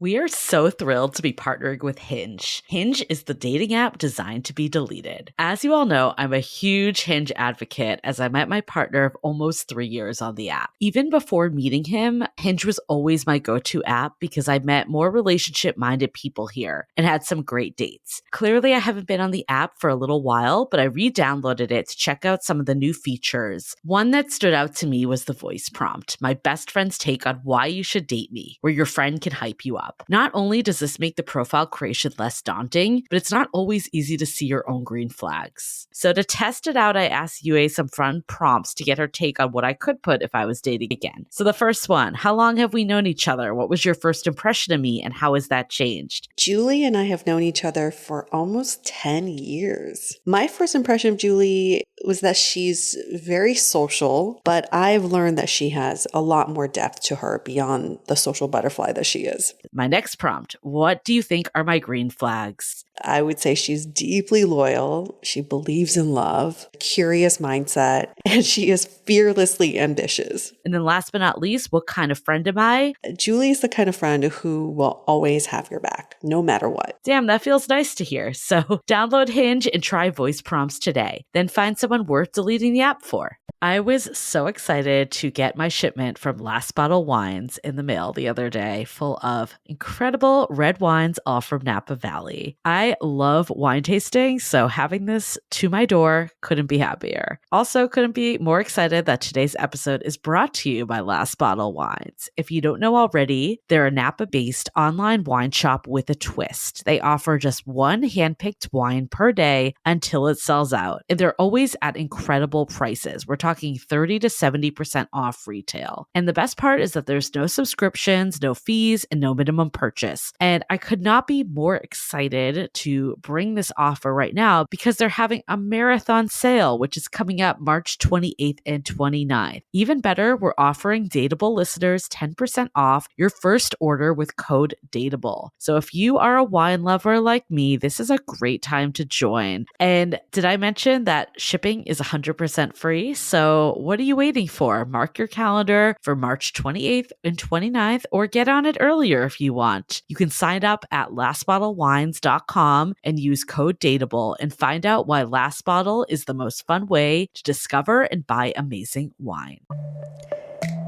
We are so thrilled to be partnering with Hinge. Hinge is the dating app designed to be deleted. As you all know, I'm a huge Hinge advocate as I met my partner of almost 3 years on the app. Even before meeting him, Hinge was always my go-to app because I met more relationship-minded people here and had some great dates. Clearly, I haven't been on the app for a little while, but I re-downloaded it to check out some of the new features. One that stood out to me was the voice prompt, my best friend's take on why you should date me, where your friend can hype you up. Not only does this make the profile creation less daunting, but it's not always easy to see your own green flags. So to test it out, I asked Yue some fun prompts to get her take on what I could put if I was dating again. So the first one, how long have we known each other? What was your first impression of me and how has that changed? Julie and I have known each other for almost 10 years. My first impression of Julie was that she's very social, but I've learned that she has a lot more depth to her beyond the social butterfly that she is. My next prompt, what do you think are my green flags? I would say she's deeply loyal. She believes in love, curious mindset, and she is fearlessly ambitious. And then last but not least, what kind of friend am I? Julie is the kind of friend who will always have your back, no matter what. Damn, that feels nice to hear. So download Hinge and try voice prompts today. Then find someone worth deleting the app for. I was so excited to get my shipment from Last Bottle Wines in the mail the other day, full of incredible red wines, all from Napa Valley. I love wine tasting, so having this to my door couldn't be happier. Also, couldn't be more excited that today's episode is brought to you by Last Bottle Wines. If you don't know already, they're a Napa-based online wine shop with a twist. They offer just one handpicked wine per day until it sells out, and they're always at incredible prices. We're talking 30 to 70% off retail. And the best part is that there's no subscriptions, no fees, and no minimum purchase. And I could not be more excited to bring this offer right now because they're having a marathon sale, which is coming up March 28th and 29th. Even better, we're offering Dateable listeners 10% off your first order with code DATEABLE. So if you are a wine lover like me, this is a great time to join. And did I mention that shipping is 100% free? So what are you waiting for? Mark your calendar for March 28th and 29th or get on it earlier if you want. You can sign up at lastbottlewines.com and use code DATEABLE and find out why Last Bottle is the most fun way to discover and buy amazing wine.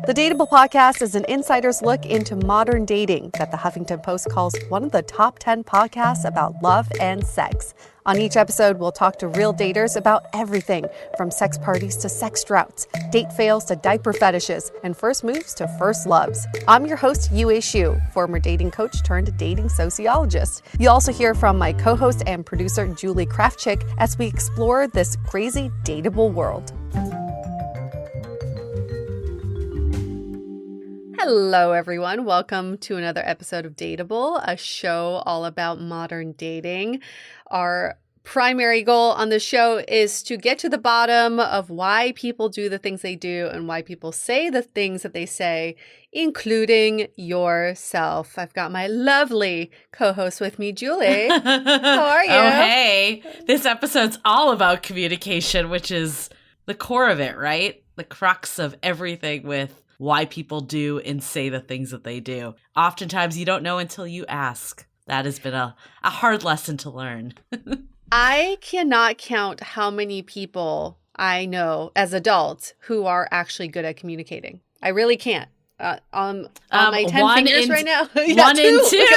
The Dateable podcast is an insider's look into modern dating that the Huffington Post calls one of the top 10 podcasts about love and sex. On each episode, we'll talk to real daters about everything from sex parties to sex droughts, date fails to diaper fetishes, and first moves to first loves. I'm your host, Yue Xu, former dating coach turned dating sociologist. You'll also hear from my co-host and producer, Julie Krafchick, as we explore this crazy dateable world. Hello, everyone. Welcome to another episode of Dateable, a show all about modern dating. Our primary goal on the show is to get to the bottom of why people do the things they do and why people say the things that they say, including yourself. I've got my lovely co-host with me, Julie. How are you? Oh, hey. This episode's all about communication, which is the core of it, right? The crux of everything with why people do and say the things that they do. Oftentimes you don't know until you ask. That has been a hard lesson to learn. I cannot count how many people I know as adults who are actually good at communicating. I really can't. On my 10 fingers right now. Yeah, one in two.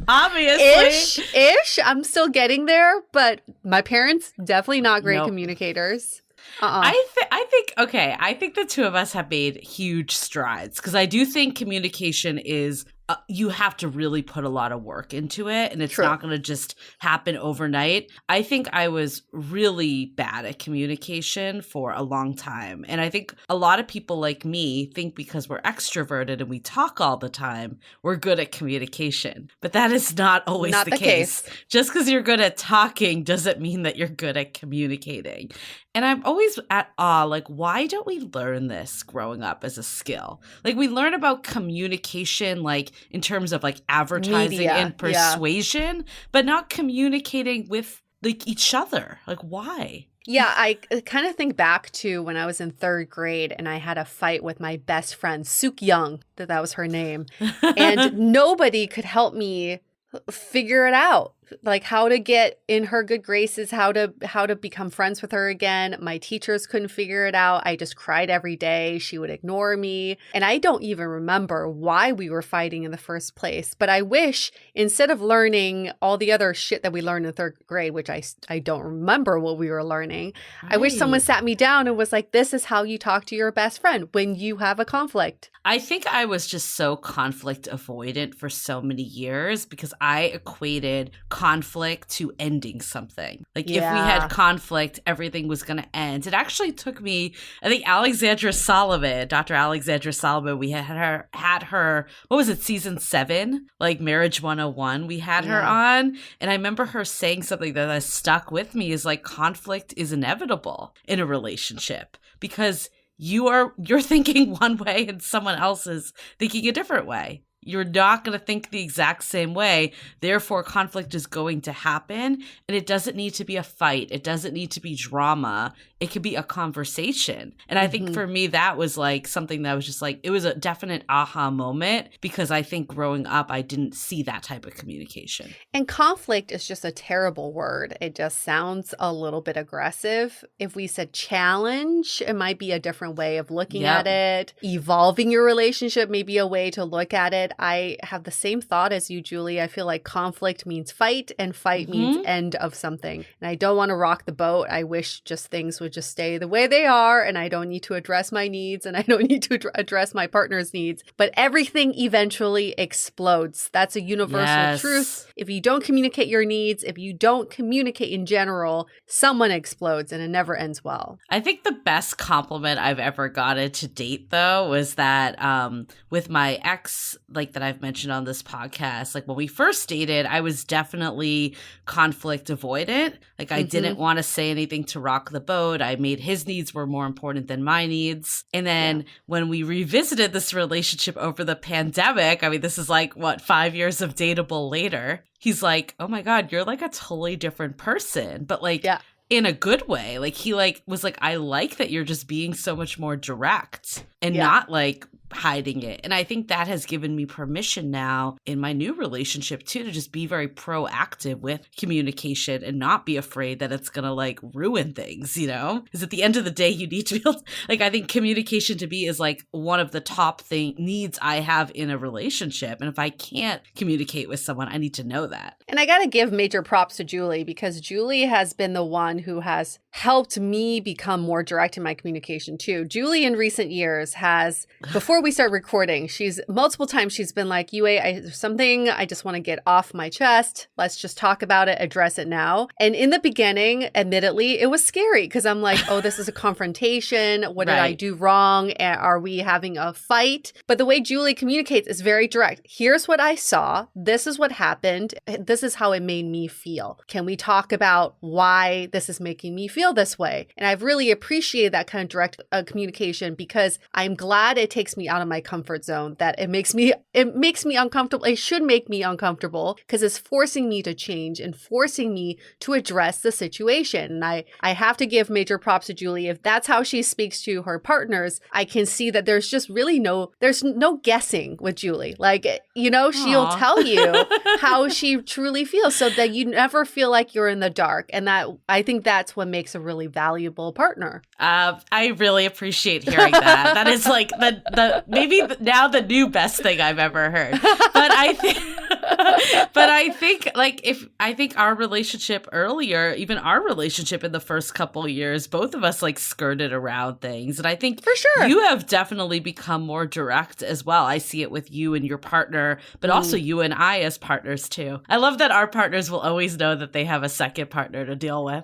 Obviously. Ish. I'm still getting there, but my parents, definitely not great communicators. I think the two of us have made huge strides because I do think communication is you have to really put a lot of work into it, and it's not going to just happen overnight. I think I was really bad at communication for a long time. And I think a lot of people like me think because we're extroverted and we talk all the time, we're good at communication. But that is not always the case. Just because you're good at talking doesn't mean that you're good at communicating. And I'm always at awe, like, why don't we learn this growing up as a skill? Like, we learn about communication, like, in terms of, like, advertising media, and persuasion, but not communicating with, like, each other. Like, why? Yeah, I kind of think back to when I was in third grade and I had a fight with my best friend, Sook Young, that was her name. And nobody could help me figure it out, like how to get in her good graces, how to become friends with her again. My teachers couldn't figure it out. I just cried every day. She would ignore me. And I don't even remember why we were fighting in the first place. But I wish instead of learning all the other shit that we learned in third grade, which I don't remember what we were learning, right. I wish someone sat me down and was like, this is how you talk to your best friend when you have a conflict. I think I was just so conflict avoidant for so many years because I equated conflict to ending something. Like if we had conflict, everything was going to end. It actually took me, I think Dr. Alexandra Solomon, we had her, what was it, season 7? Like Marriage 101, we had her on. And I remember her saying something that has stuck with me is like conflict is inevitable in a relationship because you're thinking one way and someone else is thinking a different way. You're not going to think the exact same way. Therefore, conflict is going to happen. And it doesn't need to be a fight. It doesn't need to be drama. It could be a conversation. And I think for me, that was like something that was just like, it was a definite aha moment because I think growing up, I didn't see that type of communication. And conflict is just a terrible word. It just sounds a little bit aggressive. If we said challenge, it might be a different way of looking at it. Evolving your relationship may be a way to look at it. I have the same thought as you, Julie. I feel like conflict means fight and fight means end of something. And I don't want to rock the boat. I wish just things would just stay the way they are and I don't need to address my needs and I don't need to address my partner's needs. But everything eventually explodes. That's a universal truth. If you don't communicate your needs, if you don't communicate in general, someone explodes and it never ends well. I think the best compliment I've ever gotten to date, though, was that with my ex, like that I've mentioned on this podcast, like when we first dated, I was definitely conflict avoidant. Like I didn't want to say anything to rock the boat. I made his needs were more important than my needs. And then when we revisited this relationship over the pandemic, I mean, this is like, 5 years of dateable later, he's like, oh my God, you're like a totally different person. But like, in a good way. Like he was like, I like that you're just being so much more direct and not like hiding it. And I think that has given me permission now in my new relationship too, to just be very proactive with communication and not be afraid that it's going to like ruin things, you know? Because at the end of the day, you need to be able to, like, I think communication to me is like one of the top needs I have in a relationship. And if I can't communicate with someone, I need to know that. And I got to give major props to Julie because Julie has been the one who has helped me become more direct in my communication too. Julie in recent years has, before we start recording, multiple times she's been like, Yue, there's something I just want to get off my chest. Let's just talk about it, address it now. And in the beginning, admittedly, it was scary because I'm like, oh, this is a confrontation. What did I do wrong? Are we having a fight? But the way Julie communicates is very direct. Here's what I saw. This is what happened. This is how it made me feel. Can we talk about why this is making me feel this way? And I've really appreciated that kind of direct communication because I'm glad it takes me out of my comfort zone, that it makes me uncomfortable. It should make me uncomfortable because it's forcing me to change and forcing me to address the situation. And I have to give major props to Julie. If that's how she speaks to her partners, I can see that there's just really there's no guessing with Julie. Like, you know, she'll tell you how she truly feels so that you never feel like you're in the dark. And that, I think that's what makes a really valuable partner. I really appreciate hearing that. That is like maybe now the new best thing I've ever heard. But I think like our relationship earlier, even our relationship in the first couple of years, both of us like skirted around things. And I think for sure you have definitely become more direct as well. I see it with you and your partner, but also you and I as partners too. I love that our partners will always know that they have a second partner to deal with.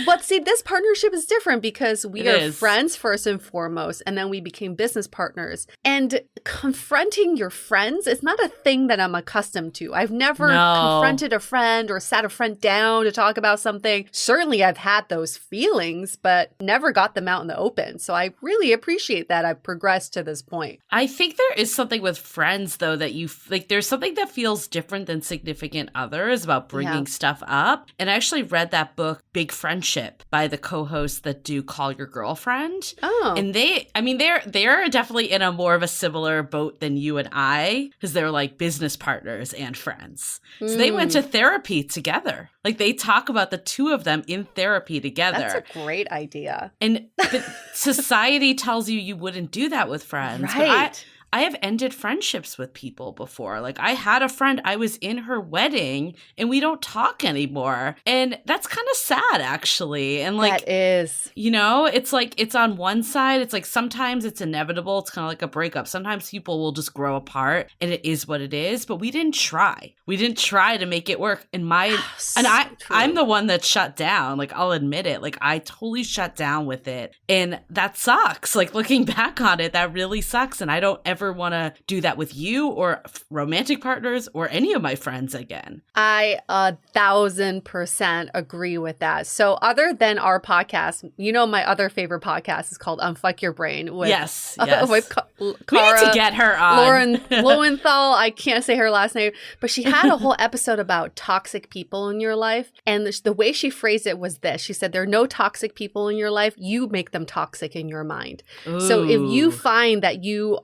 But see, this partnership is different because we are friends first and foremost, and then we became business partners. And confronting confronting your friends is not a thing that I'm accustomed to. I've never confronted a friend or sat a friend down to talk about something. Certainly I've had those feelings, but never got them out in the open. So I really appreciate that I've progressed to this point. I think there is something with friends, though, that you like, there's something that feels different than significant others about bringing stuff up. And I actually read that book, Big Friendship, by the co-hosts that do Call Your Girlfriend. Oh. And they're definitely in a more of a similar boat than you and I, because they're like business partners and friends. So they went to therapy together. Like they talk about the two of them in therapy together. That's a great idea. But society tells you wouldn't do that with friends. Right. But I have ended friendships with people before. Like I had a friend, I was in her wedding and we don't talk anymore. And that's kind of sad, actually. And like, that is, you know, it's like, it's on one side, it's like sometimes it's inevitable. It's kind of like a breakup. Sometimes people will just grow apart and it is what it is, but we didn't try. We didn't try to make it work. And I'm the one that shut down. Like I'll admit it. Like I totally shut down with it. And that sucks. Like looking back on it, that really sucks. And I don't ever want to do that with you or romantic partners or any of my friends again. I 1,000% agree with that. So other than our podcast, you know, my other favorite podcast is called Unfuck Your Brain with, yes. with Cara. We need to get her on. Lauren Lowenthal. I can't say her last name, but she had a whole episode about toxic people in your life. And the way she phrased it was this. She said, there are no toxic people in your life. You make them toxic in your mind. Ooh. So if you find that you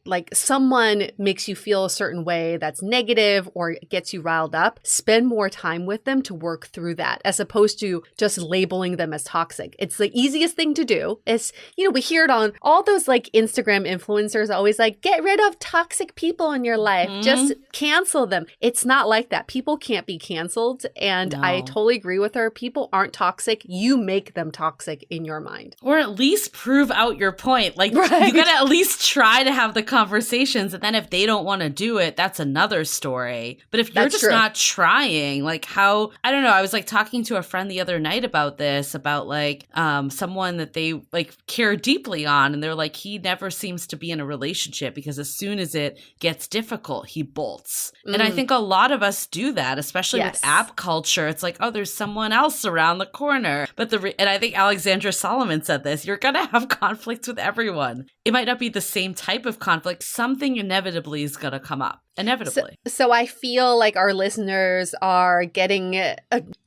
like someone makes you feel a certain way that's negative or gets you riled up, spend more time with them to work through that as opposed to just labeling them as toxic. It's the easiest thing to do. It's, you know, we hear it on all those like Instagram influencers always like, get rid of toxic people in your life. Just cancel them. It's not like that. People can't be canceled. And I totally agree with her. People aren't toxic. You make them toxic in your mind. Or at least prove out your point. Like you gotta at least try to have the conversations, and then if they don't want to do it, that's another story. But if you're not trying, like how, I don't know, I was like talking to a friend the other night about this, about like someone that they like care deeply on, and they're like, he never seems to be in a relationship because as soon as it gets difficult, he bolts. And I think a lot of us do that, especially with app culture. It's like, oh, there's someone else around the corner. But and I think Alexandra Solomon said this, you're gonna have conflicts with everyone. It might not be the same type of conflict. Something inevitably is going to come up. Inevitably. So I feel like our listeners are getting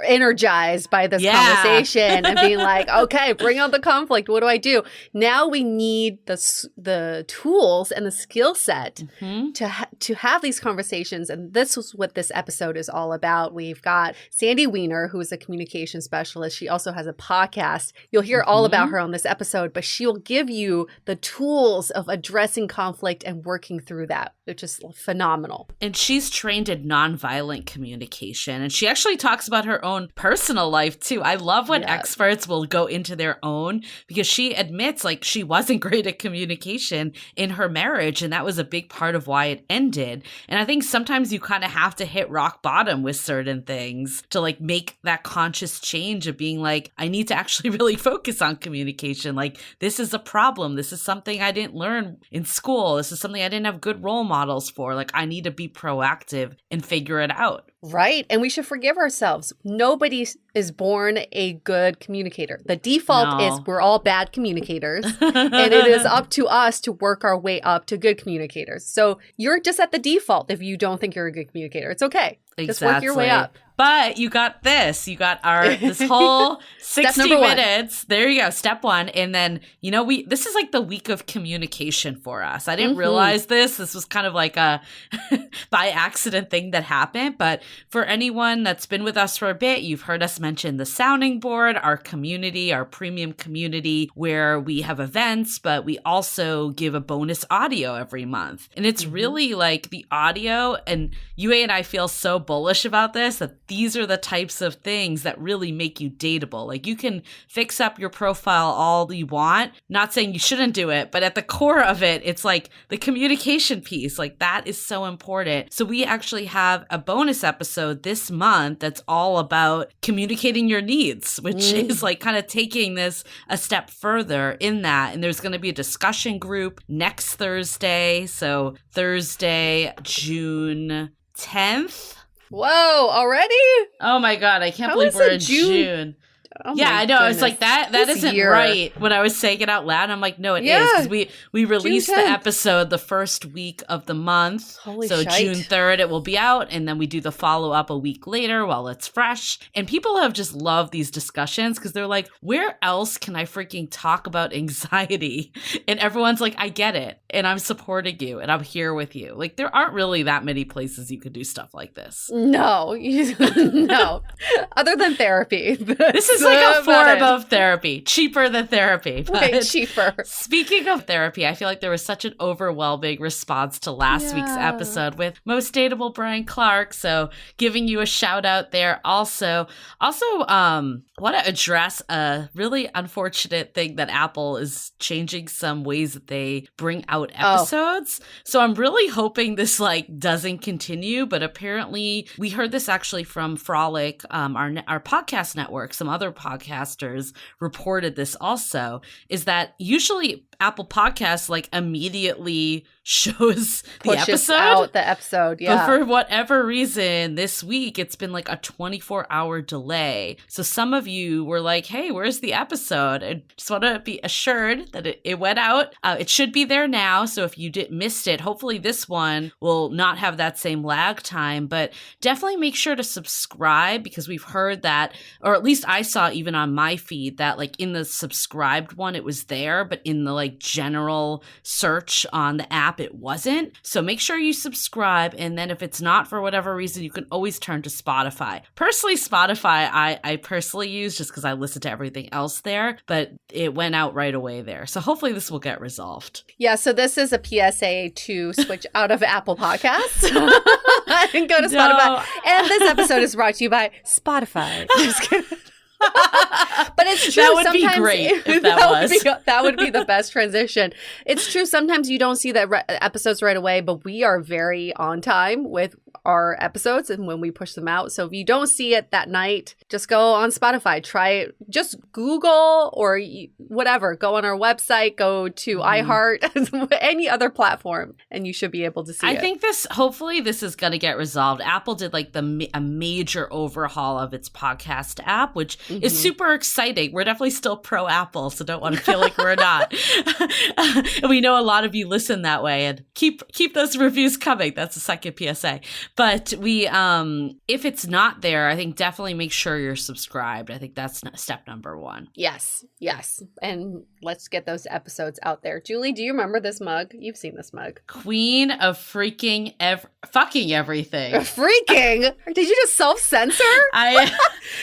energized by this conversation and being like, okay, bring on the conflict. What do I do? Now we need the tools and the skill set to have these conversations. And this is what this episode is all about. We've got Sandy Weiner, who is a communication specialist. She also has a podcast. You'll hear all about her on this episode, but she will give you the tools of addressing conflict and working through that, which is phenomenal. And she's trained in nonviolent communication. And she actually talks about her own personal life too. I love when experts will go into their own, because she admits like she wasn't great at communication in her marriage. And that was a big part of why it ended. And I think sometimes you kind of have to hit rock bottom with certain things to like make that conscious change of being like, I need to actually really focus on communication. Like this is a problem. This is something I didn't learn in school. This is something I didn't have good role models for. Like I need to be proactive and figure it out. Right. And we should forgive ourselves. Nobody is born a good communicator. The default is we're all bad communicators. And it is up to us to work our way up to good communicators. So you're just at the default if you don't think you're a good communicator. It's okay. Exactly. Just work your way up. But you got this. You got this whole 60 minutes. There you go. Step one. And then, you know, this is like the week of communication for us. I didn't realize this. This was kind of like a by accident thing that happened. But for anyone that's been with us for a bit, you've heard us mention the sounding board, our community, our premium community, where we have events, but we also give a bonus audio every month. And it's really like the audio, and Yue and I feel so bullish about this, that these are the types of things that really make you dateable. Like you can fix up your profile all you want, not saying you shouldn't do it, but at the core of it, it's like the communication piece, like that is so important. important. So we actually have a bonus episode this month that's all about communicating your needs, which is like kind of taking this a step further in that. And there's going to be a discussion group next Thursday. So Thursday, June 10th. Whoa, already? Oh my God, I can't believe we're in June. Oh yeah, I know. Goodness. It's like that isn't year. right. When I was saying it out loud, I'm like, no, it is. Because we released the episode the first week of the month. Holy so shite. June 3rd, it will be out. And then we do the follow-up a week later while it's fresh. And people have just loved these discussions because they're like, where else can I freaking talk about anxiety? And everyone's like, I get it. And I'm supporting you. And I'm here with you. Like, there aren't really that many places you could do stuff like this. No. No. Other than therapy. This is like a form of therapy, cheaper than therapy. Way cheaper. Speaking of therapy, I feel like there was such an overwhelming response to last week's episode with Most Dateable Brian Clark. So giving you a shout out there. Also, want to address a really unfortunate thing that Apple is changing some ways that they bring out episodes. So I'm really hoping this like doesn't continue, but apparently we heard this actually from Frolic, our podcast network. Some other podcasters reported this also, is that usually Apple Podcasts like immediately shows the episode. Out the episode, But for whatever reason, this week it's been like a 24-hour delay. So some of you were like, hey, where's the episode? And just want to be assured that it went out. It should be there now. So if you missed it, hopefully this one will not have that same lag time. But definitely make sure to subscribe, because we've heard that, or at least I saw even on my feed that like in the subscribed one, it was there, but in the like general search on the app, it wasn't. So make sure you subscribe. And then if it's not for whatever reason, you can always turn to Spotify. Personally, Spotify, I personally use just because I listen to everything else there, but it went out right away there. So hopefully this will get resolved. Yeah, so this is a PSA to switch out of Apple Podcasts and go to Spotify. And this episode is brought to you by Spotify. Just kidding. But it's true. That would be great if that would be the best transition. It's true. Sometimes you don't see the episodes right away, but we are very on time with our episodes and when we push them out. So if you don't see it that night, just go on Spotify. Try it. Just Google or whatever. Go on our website. Go to iHeart, any other platform, and you should be able to see it. I think hopefully this is going to get resolved. Apple did like a major overhaul of its podcast app, which is super exciting. We're definitely still pro Apple, so don't want to feel like we're not. And we know a lot of you listen that way, and keep those reviews coming. That's the second PSA. But we, if it's not there, I think definitely make sure you're subscribed. I think that's step number one. Yes. And let's get those episodes out there. Julie, do you remember this mug? You've seen this mug. Queen of freaking fucking everything. Freaking? Did you just self-censor?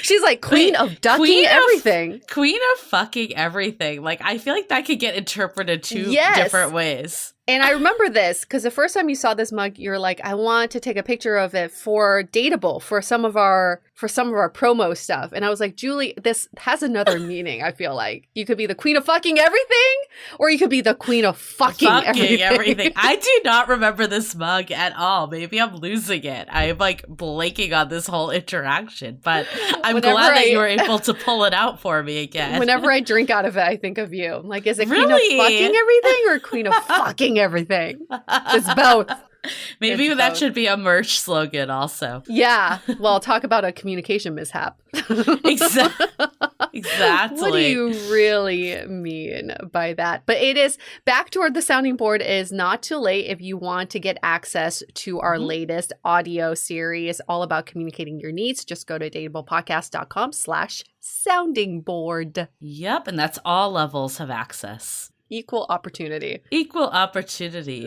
She's like queen of ducking everything. Queen of fucking everything. Like, I feel like that could get interpreted two different ways. And I remember this because the first time you saw this mug, you're like, I want to take a picture of it for Dateable, for some of our promo stuff. And I was like, Julie, this has another meaning. I feel like you could be the queen of fucking everything, or you could be the queen of fucking everything. I do not remember this mug at all. Maybe I'm losing it. I'm like blanking on this whole interaction, but I'm glad that you were able to pull it out for me again. Whenever I drink out of it, I think of you. I'm like, is it queen of fucking everything or queen of fucking everything? It's both. Maybe that should be a merch slogan also. Yeah. Well, talk about a communication mishap. Exactly. What do you really mean by that? But it is back toward the sounding board is not too late if you want to get access to our latest audio series all about communicating your needs. Just go to dateablepodcast.com/sounding board. Yep. And that's all levels have access. Equal opportunity.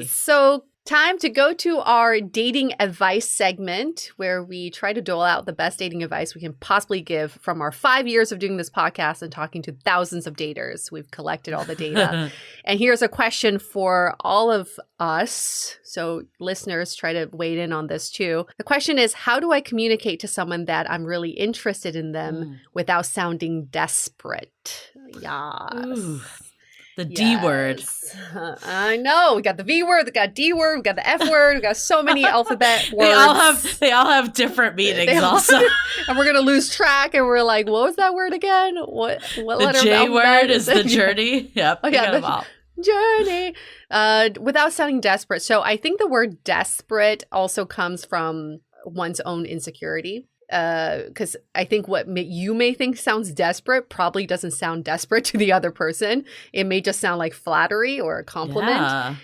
So time to go to our dating advice segment where we try to dole out the best dating advice we can possibly give from our 5 years of doing this podcast and talking to thousands of daters. We've collected all the data. And here's a question for all of us. So listeners, try to weigh in on this too. The question is, how do I communicate to someone that I'm really interested in them without sounding desperate? Yes. Ooh. The D word. I know. We got the V word, we got D word, we got the F word, we got so many alphabet words. They all have different meanings also. And we're gonna lose track and we're like, what was that word again? What The letter J of word is the journey. Yep. Oh, yeah, journey. Without sounding desperate. So I think the word desperate also comes from one's own insecurity. Because I think what you may think sounds desperate probably doesn't sound desperate to the other person. It may just sound like flattery or a compliment. Yeah.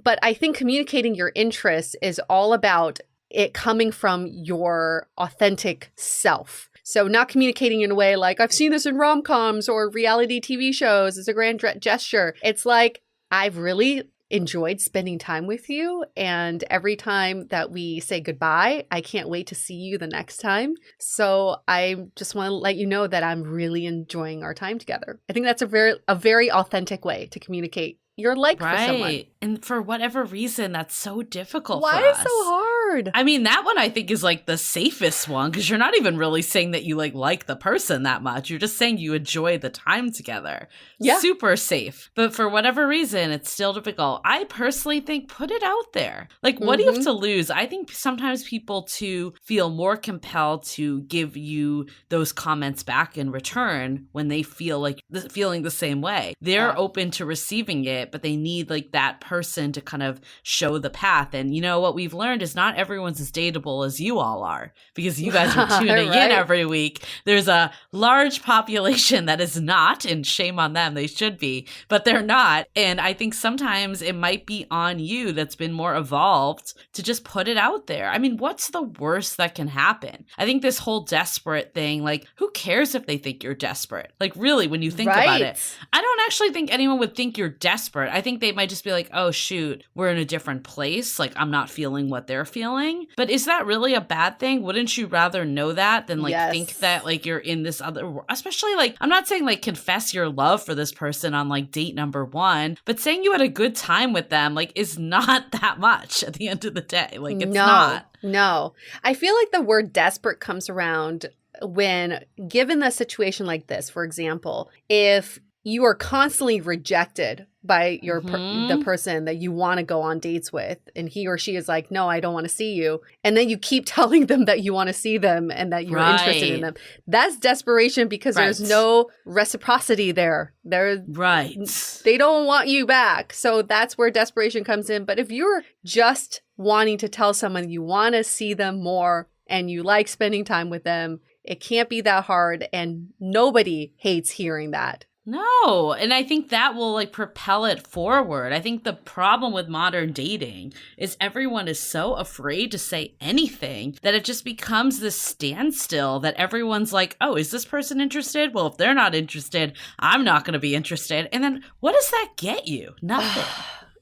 But I think communicating your interests is all about it coming from your authentic self. So not communicating in a way like, I've seen this in rom-coms or reality TV shows as a grand gesture. It's like, I've really enjoyed spending time with you. And every time that we say goodbye, I can't wait to see you the next time. So I just want to let you know that I'm really enjoying our time together. I think that's a very authentic way to communicate your like for someone. And for whatever reason, that's so difficult Why for us. is it so hard? I mean, that one I think is like the safest one because you're not even really saying that you like the person that much. You're just saying you enjoy the time together. Yeah. Super safe. But for whatever reason, it's still difficult. I personally think put it out there. Like, what do you have to lose? I think sometimes people too feel more compelled to give you those comments back in return when they feel like feeling the same way. They're open to receiving it, but they need like that person to kind of show the path. And you know what we've learned is not everyone's as dateable as you all are because you guys are tuning in every week. There's a large population that is not, and shame on them, they should be, but they're not. And I think sometimes it might be on you that's been more evolved to just put it out there. I mean, what's the worst that can happen? I think this whole desperate thing, like, who cares if they think you're desperate? Like, really, when you think about it, I don't actually think anyone would think you're desperate. I think they might just be like, oh, shoot, we're in a different place. Like, I'm not feeling what they're feeling. But is that really a bad thing? Wouldn't you rather know that than like think that like you're in this other, especially like, I'm not saying like confess your love for this person on like date number 1, but saying you had a good time with them like is not that much at the end of the day. Like it's not. No. I feel like the word desperate comes around when given a situation like this. For example, if you are constantly rejected by your the person that you want to go on dates with, and he or she is like, no, I don't want to see you. And then you keep telling them that you want to see them and that you're interested in them. That's desperation because there's no reciprocity there. They don't want you back. So that's where desperation comes in. But if you're just wanting to tell someone you want to see them more and you like spending time with them, it can't be that hard. And nobody hates hearing that. No. And I think that will like propel it forward. I think the problem with modern dating is everyone is so afraid to say anything that it just becomes this standstill that everyone's like, oh, is this person interested? Well, if they're not interested, I'm not going to be interested. And then what does that get you? Nothing.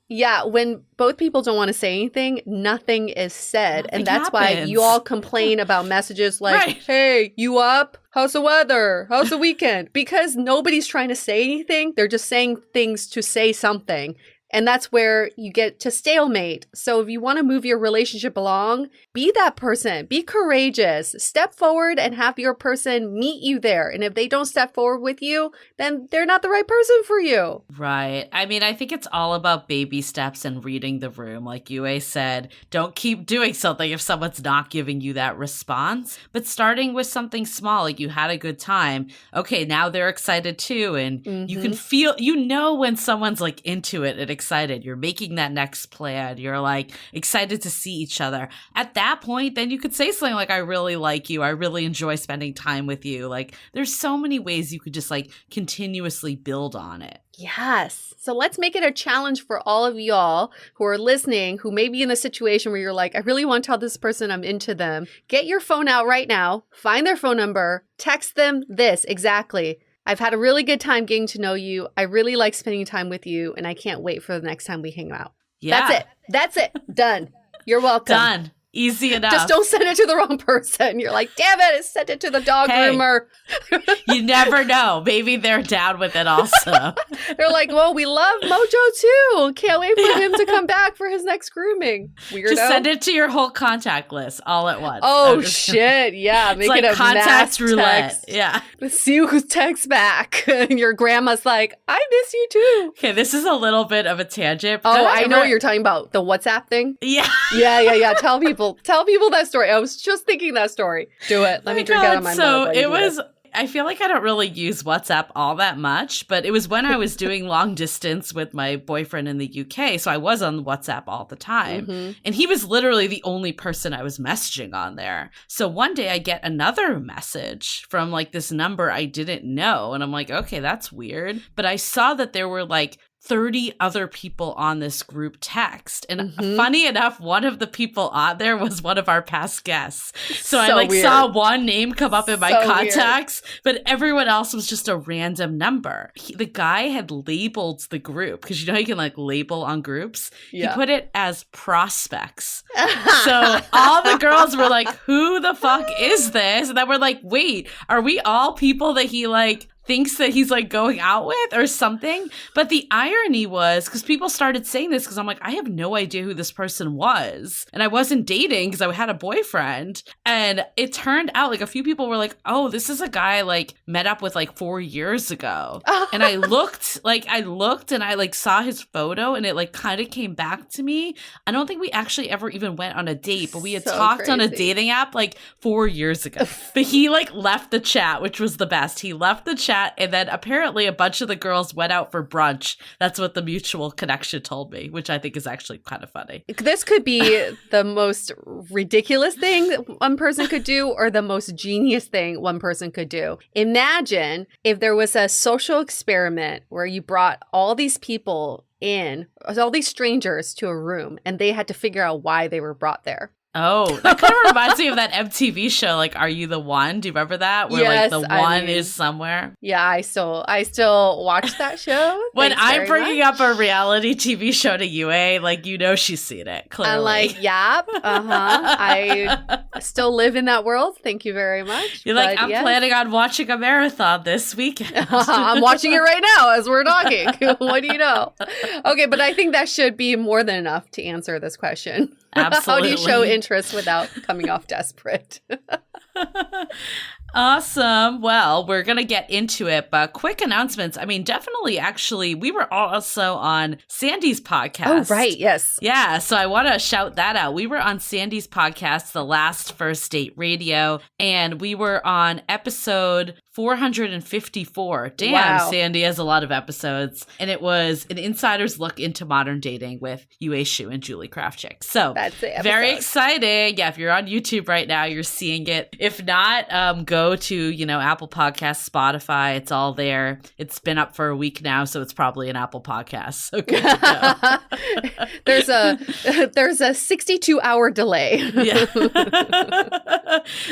Yeah, when both people don't want to say anything, nothing is said. And that's happens. why you all complain about messages like, hey, you up? How's the weather? How's the weekend? Because nobody's trying to say anything. They're just saying things to say something. And that's where you get to stalemate. So if you want to move your relationship along, be that person. Be courageous. Step forward and have your person meet you there. And if they don't step forward with you, then they're not the right person for you. Right. I mean, I think it's all about baby steps and reading the room. Like Yue said, don't keep doing something if someone's not giving you that response, but starting with something small, like you had a good time. Okay, now they're excited too. And you can feel, when someone's like into it and excited, you're making that next plan. You're like excited to see each other. At that point, then you could say something like, I really like you. I really enjoy spending time with you. Like there's so many ways you could just like continuously build on it. Yes. So let's make it a challenge for all of y'all who are listening, who may be in a situation where you're like, I really want to tell this person I'm into them. Get your phone out right now, find their phone number, text them this exactly. I've had a really good time getting to know you. I really like spending time with you, and I can't wait for the next time we hang out. Yeah. That's it. Done. You're welcome. Done. Easy enough. Just don't send it to the wrong person. You're like, damn it, sent it to the dog groomer. You never know. Maybe they're down with it also. They're like, well, we love Mojo too. Can't wait for him to come back for his next grooming. Weirdo. Just send it to your whole contact list all at once. Oh, shit. Yeah. Make it's it like a contact mass roulette. text. Yeah. See who texts back. And your grandma's like, I miss you too. Okay, this is a little bit of a tangent. Oh, I know what you're talking about. The WhatsApp thing? Yeah. Yeah. Tell people that story. I was just thinking that story. Do it. Let me drink out of my mug. So it was... I feel like I don't really use WhatsApp all that much, but it was when I was doing long distance with my boyfriend in the UK. So I was on WhatsApp all the time. Mm-hmm. And he was literally the only person I was messaging on there. So one day I get another message from like this number I didn't know. And I'm like, okay, that's weird. But I saw that there were like 30 other people on this group text. And funny enough, one of the people on there was one of our past guests. So I like saw one name come up in my contacts, but everyone else was just a random number. The guy had labeled the group because you know you can like label on groups. Yeah. He put it as prospects. So all the girls were like, who the fuck is this? And then we're like, wait, are we all people that he like thinks that he's like going out with or something? But the irony was, because people started saying this, because I'm like, I have no idea who this person was. And I wasn't dating because I had a boyfriend. And it turned out like a few people were like, oh, this is a guy I like met up with like 4 years ago. And I looked and I like saw his photo and it like kind of came back to me. I don't think we actually ever even went on a date, but we had talked on a dating app like 4 years ago. But he like left the chat, which was the best. He left the chat. And then apparently a bunch of the girls went out for brunch. That's what the mutual connection told me, which I think is actually kind of funny. This could be the most ridiculous thing that one person could do or the most genius thing one person could do. Imagine if there was a social experiment where you brought all these people in, all these strangers to a room, and they had to figure out why they were brought there. Oh, that kind of reminds me of that MTV show, like, Are You the One? Do you remember that? Where like the one is somewhere. Yeah, I still watch that show. When I'm bringing up a reality TV show to Yue, like, you know she's seen it, clearly. I'm like, yep, I still live in that world. Thank you very much. You're like, I'm planning on watching a marathon this weekend. I'm watching it right now as we're talking. What do you know? Okay, but I think that should be more than enough to answer this question. Absolutely. How do you show interest without coming off desperate? Awesome. Well, we're going to get into it, but quick announcements. I mean, definitely, actually, we were also on Sandy's podcast. Oh, right. Yes. Yeah. So I want to shout that out. We were on Sandy's podcast, The Last First Date Radio, and we were on episode 454. Damn, wow. Sandy has a lot of episodes. And it was an insider's look into modern dating with Yue Xu and Julie Krafchick. So that's the episode. Very exciting. Yeah, if you're on YouTube right now, you're seeing it. If not, go to, Apple Podcasts, Spotify. It's all there. It's been up for a week now, so it's probably an Apple Podcast. So good to go. There's a 62-hour delay. Yeah.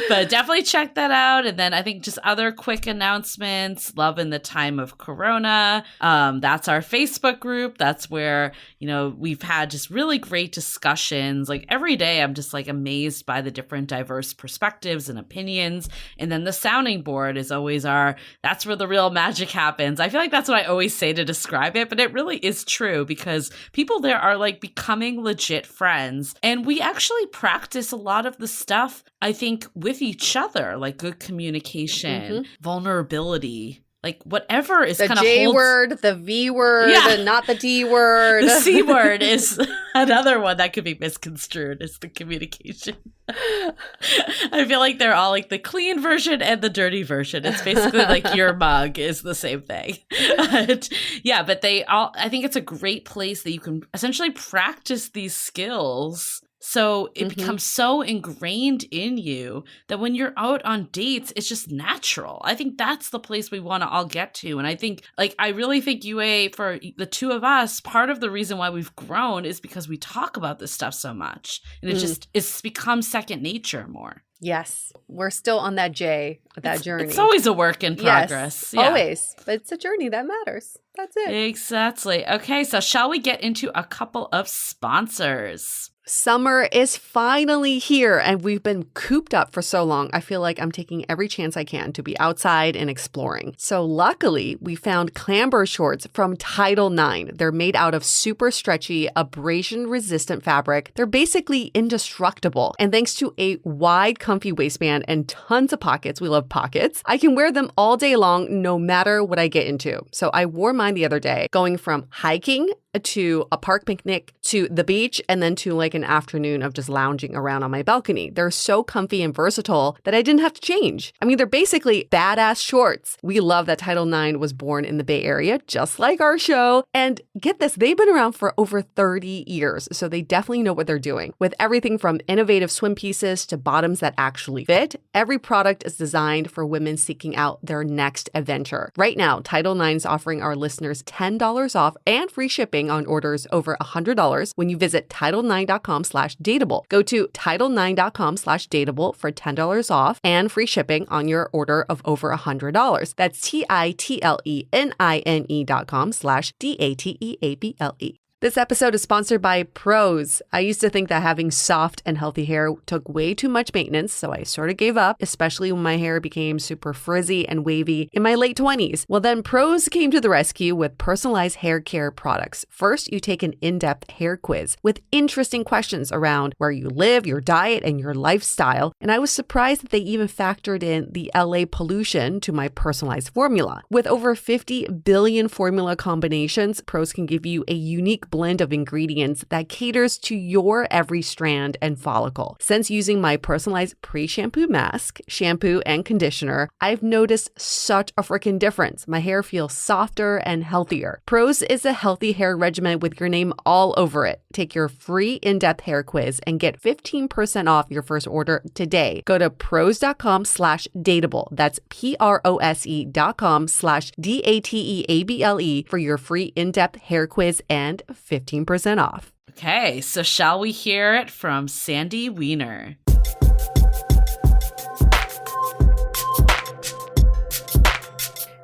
But definitely check that out. And then I think just other quick announcements. Love in the Time of Corona. That's our Facebook group. That's where, we've had just really great discussions. Like every day, I'm just like amazed by the different diverse perspectives and opinions. And then the sounding board is always that's where the real magic happens. I feel like that's what I always say to describe it, but it really is true because people there are like becoming legit friends. And we actually practice a lot of the stuff, I think, with each other, like good communication, vulnerability. Like whatever is kind of the J word, the V word, not the D word. The C word is another one that could be misconstrued. Is the communication. I feel like they're all like the clean version and the dirty version. It's basically like your mug is the same thing. But I think it's a great place that you can essentially practice these skills. So it becomes so ingrained in you that when you're out on dates, it's just natural. I think that's the place we want to all get to. And I think, I really think Yue, for the two of us, part of the reason why we've grown is because we talk about this stuff so much. And it's become second nature more. Yes. We're still on that journey. It's always a work in progress. Yes, always. But it's a journey that matters. That's it. Exactly. Okay, so shall we get into a couple of sponsors? Summer is finally here, and we've been cooped up for so long. I feel like I'm taking every chance I can to be outside and exploring. So luckily, we found clamber shorts from Title IX. They're made out of super stretchy, abrasion-resistant fabric. They're basically indestructible. And thanks to a wide, comfy waistband and tons of pockets, we love pockets, I can wear them all day long, no matter what I get into. So I wore mine the other day, going from hiking to a park picnic to the beach and then to like an afternoon of just lounging around on my balcony. They're so comfy and versatile that I didn't have to change. I mean, they're basically badass shorts. We love that Title IX was born in the Bay Area, just like our show. And get this, they've been around for over 30 years, so they definitely know what they're doing. With everything from innovative swim pieces to bottoms that actually fit, every product is designed for women seeking out their next adventure. Right now, Title IX is offering our listeners $10 off and free shipping on orders over $100 when you visit Title9.com/dateable. Go to Title9.com/dateable for $10 off and free shipping on your order of over $100. That's TITLENINE.com/DATEABLE. This episode is sponsored by Prose. I used to think that having soft and healthy hair took way too much maintenance, so I sort of gave up, especially when my hair became super frizzy and wavy in my late 20s. Well, then Prose came to the rescue with personalized hair care products. First, you take an in-depth hair quiz with interesting questions around where you live, your diet, and your lifestyle. And I was surprised that they even factored in the LA pollution to my personalized formula. With over 50 billion formula combinations, Prose can give you a unique blend of ingredients that caters to your every strand and follicle. Since using my personalized pre-shampoo mask, shampoo, and conditioner, I've noticed such a freaking difference. My hair feels softer and healthier. Prose is a healthy hair regimen with your name all over it. Take your free in-depth hair quiz and get 15% off your first order today. Go to prose.com/dateable. That's prose.com/dateable for your free in-depth hair quiz and 15% off. Okay, so shall we hear it from Sandy Weiner?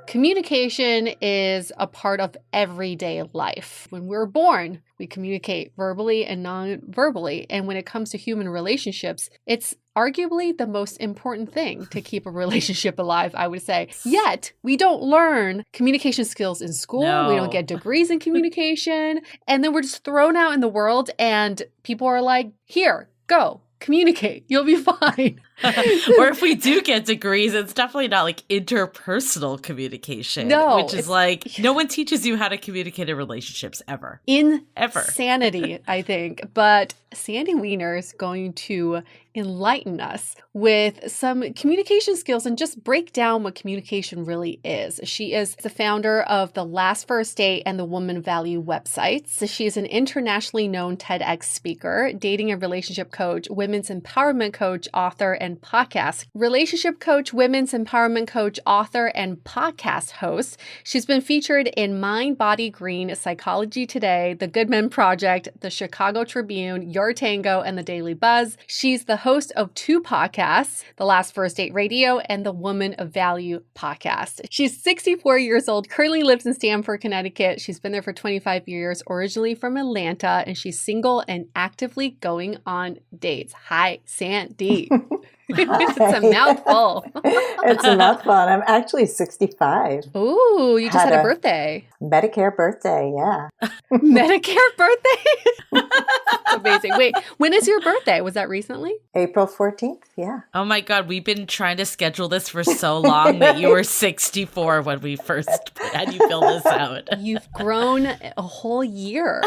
Communication is a part of everyday life. When we're born, we communicate verbally and non-verbally. And when it comes to human relationships, it's arguably the most important thing to keep a relationship alive, I would say. Yet, we don't learn communication skills in school. No. We don't get degrees in communication. And then we're just thrown out in the world and people are like, here, go. Communicate. You'll be fine. Or if we do get degrees, it's definitely not like interpersonal communication. No. Which is like, no one teaches you how to communicate in relationships ever. Ever. Insanity, I think. But Sandy Weiner is going to enlighten us with some communication skills and just break down what communication really is. She is the founder of the Last First Date and the Woman Value websites. She is an internationally known TEDx speaker, dating and relationship coach, women's empowerment coach, author, and podcast. Relationship coach, women's empowerment coach, author, and podcast host. She's been featured in Mind, Body, Green, Psychology Today, The Good Men Project, The Chicago Tribune, Your Tango, and The Daily Buzz. She's the host of 2 podcasts, The Last First Date Radio and the Woman of Value podcast. She's 64 years old, currently lives in Stamford, Connecticut. She's been there for 25 years, originally from Atlanta, and she's single and actively going on dates. Hi, Sandy. It's a mouthful. It's a mouthful. I'm actually 65. Ooh, you just had a birthday. Medicare birthday, yeah. Medicare birthday? That's amazing. Wait, when is your birthday? Was that recently? April 14th, yeah. Oh my God, we've been trying to schedule this for so long that you were 64 when we first had you fill this out. You've grown a whole year.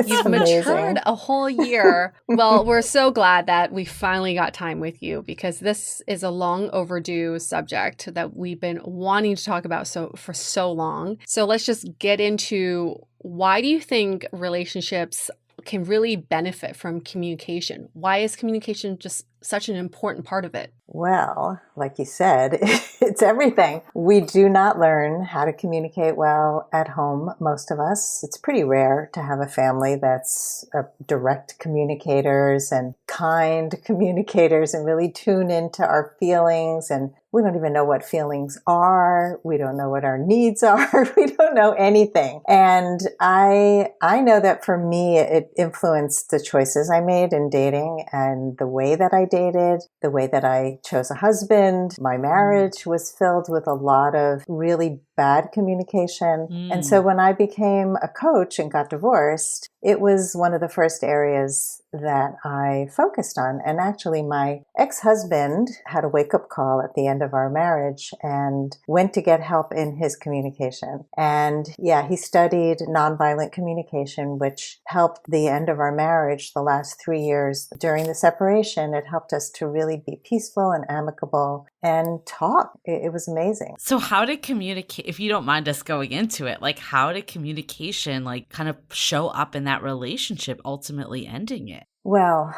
You've amazing. matured a whole year. Well, we're so glad that we finally got time with you because this is a long overdue subject that we've been wanting to talk about for so long. So let's just get into, why do you think relationships can really benefit from communication? Why is communication just such an important part of it? Well, like you said, it's everything. We do not learn how to communicate well at home, most of us. It's pretty rare to have a family that's direct communicators and kind communicators and really tune into our feelings and We don't even know what feelings are. We don't know what our needs are. We don't know anything. And I know that for me, it influenced the choices I made in dating and the way that I dated, the way that I chose a husband. My marriage was filled with a lot of really bad communication. And so when I became a coach and got divorced, it was one of the first areas that I focused on. And actually, my ex-husband had a wake-up call at the end of our marriage and went to get help in his communication. And yeah, he studied nonviolent communication, which helped the end of our marriage the last 3 years. During the separation, it helped us to really be peaceful and amicable and talk. It was amazing. So how did communicate, if you don't mind us going into it, like how did communication like kind of show up in that relationship, ultimately ending it? Well,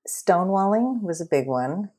stonewalling was a big one.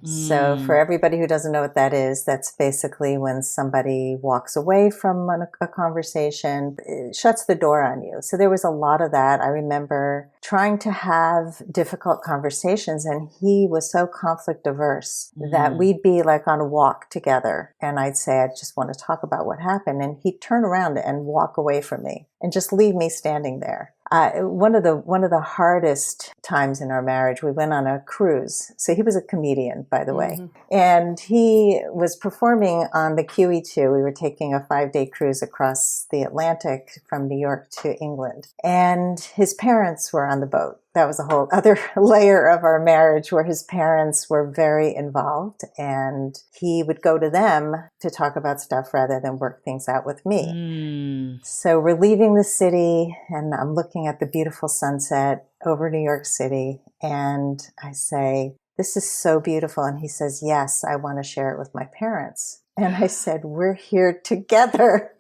So for everybody who doesn't know what that is, that's basically when somebody walks away from a conversation, it shuts the door on you. So there was a lot of that. I remember trying to have difficult conversations, and he was so conflict averse that we'd be like on a walk together, and I'd say, I just want to talk about what happened. And he'd turn around and walk away from me and just leave me standing there. One of the hardest times in our marriage, we went on a cruise. So he was a comedian, by the way, and he was performing on the QE2. We were taking a 5-day cruise across the Atlantic from New York to England, and his parents were on the boat. That was a whole other layer of our marriage where his parents were very involved, and he would go to them to talk about stuff rather than work things out with me. So we're leaving the city, and I'm looking at the beautiful sunset over New York City, and I say, "This is so beautiful." And he says, "Yes, I want to share it with my parents." And I said, "We're here together."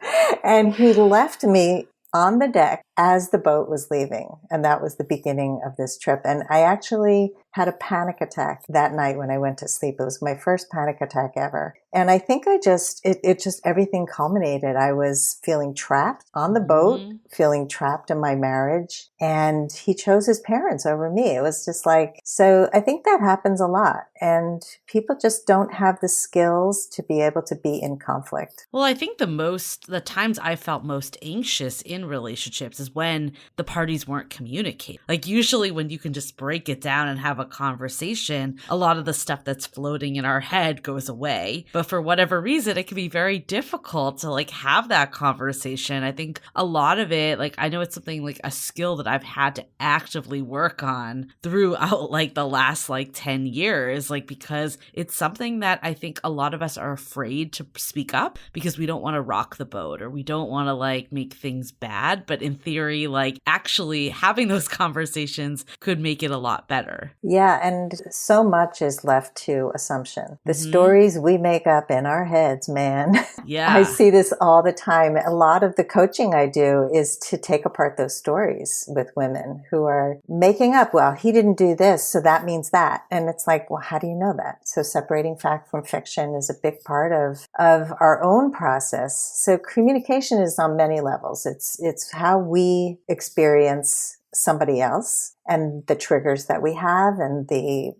And he left me on the deck as the boat was leaving. And that was the beginning of this trip. And I actually had a panic attack that night when I went to sleep. It was my first panic attack ever. And I think it just everything culminated. I was feeling trapped on the boat, feeling trapped in my marriage. And he chose his parents over me. It was just like, so I think that happens a lot. And people just don't have the skills to be able to be in conflict. Well, I think the times I felt most anxious in relationships is when the parties weren't communicating. Like usually when you can just break it down and have a conversation, a lot of the stuff that's floating in our head goes away. But for whatever reason, it can be very difficult to like have that conversation. I think a lot of it, like I know it's something like a skill that I've had to actively work on throughout like the last like 10 years, like because it's something that I think a lot of us are afraid to speak up because we don't want to rock the boat or we don't want to like make things bad. But in theory, like actually having those conversations could make it a lot better. Yeah, and so much is left to assumption. The stories we make up in our heads, man. Yeah. I see this all the time. A lot of the coaching I do is to take apart those stories with women who are making up, well, he didn't do this, so that means that. And it's like, well, how do you know that? So separating fact from fiction is a big part of our own process. So communication is on many levels. It's how we experience somebody else and the triggers that we have and the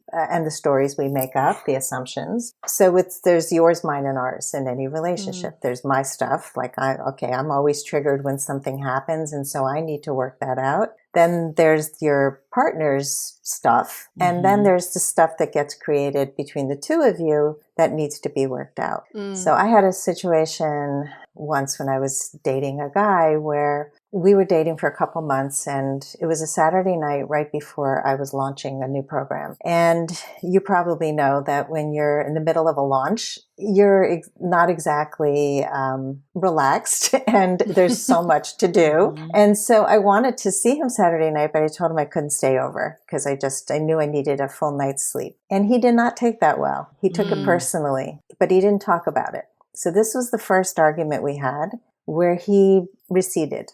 stories we make up, the assumptions. So there's yours, mine, and ours in any relationship. There's my stuff, like I'm always triggered when something happens, and so I need to work that out. Then there's your partner's stuff, and then there's the stuff that gets created between the two of you that needs to be worked out. So I had a situation once when I was dating a guy where we were dating for a couple months, and it was a Saturday night right before I was launching a new program. And you probably know that when you're in the middle of a launch, you're not exactly relaxed, and there's so much to do. And so I wanted to see him Saturday night, but I told him I couldn't stay over because I knew I needed a full night's sleep. And he did not take that well. He took it personally, but he didn't talk about it. So this was the first argument we had where he receded.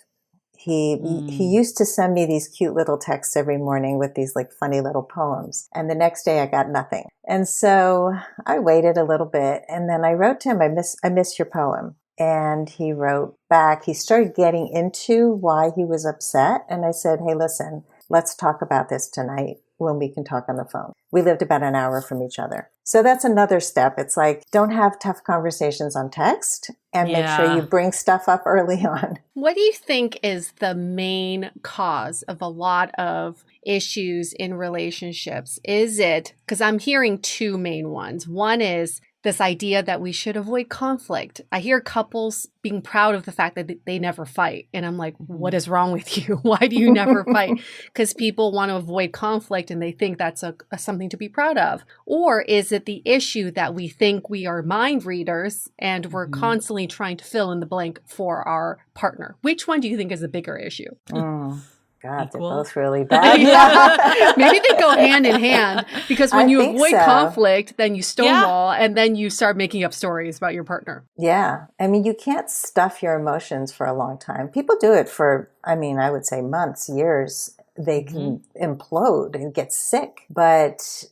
He used to send me these cute little texts every morning with these like funny little poems. And the next day I got nothing. And so I waited a little bit, and then I wrote to him, I miss your poem. And he wrote back. He started getting into why he was upset. And I said, hey, listen, let's talk about this tonight. when we can talk on the phone. We lived about an hour from each other. So that's another step. It's like, don't have tough conversations on text and make sure you bring stuff up early on. What do you think is the main cause of a lot of issues in relationships? Is it, because I'm hearing two main ones. One is this idea that we should avoid conflict. I hear couples being proud of the fact that they never fight. And I'm like, what is wrong with you? Why do you never fight? Because people want to avoid conflict and they think that's something to be proud of. Or is it the issue that we think we are mind readers and we're constantly trying to fill in the blank for our partner? Which one do you think is a bigger issue? God, Equal? they're both really bad. Maybe they go hand in hand, because when you avoid conflict, then you stonewall and then you start making up stories about your partner. Yeah. I mean, you can't stuff your emotions for a long time. People do it for, I would say months, years. They can implode and get sick. But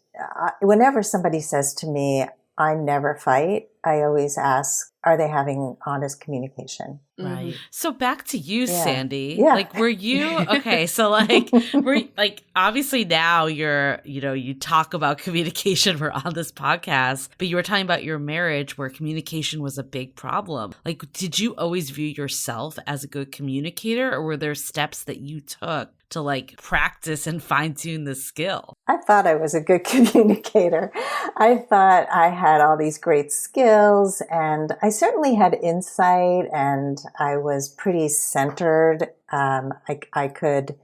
whenever somebody says to me, I never fight, I always ask, are they having honest communication? Right. So back to you, Sandy. Yeah. Like, were you, okay, so obviously now you talk about communication. We're on this podcast, but you were talking about your marriage where communication was a big problem. Like, did you always view yourself as a good communicator, or were there steps that you took to practice and fine tune the skill? I thought I was a good communicator. I thought I had all these great skills, and I certainly had insight, and I was pretty centered. I could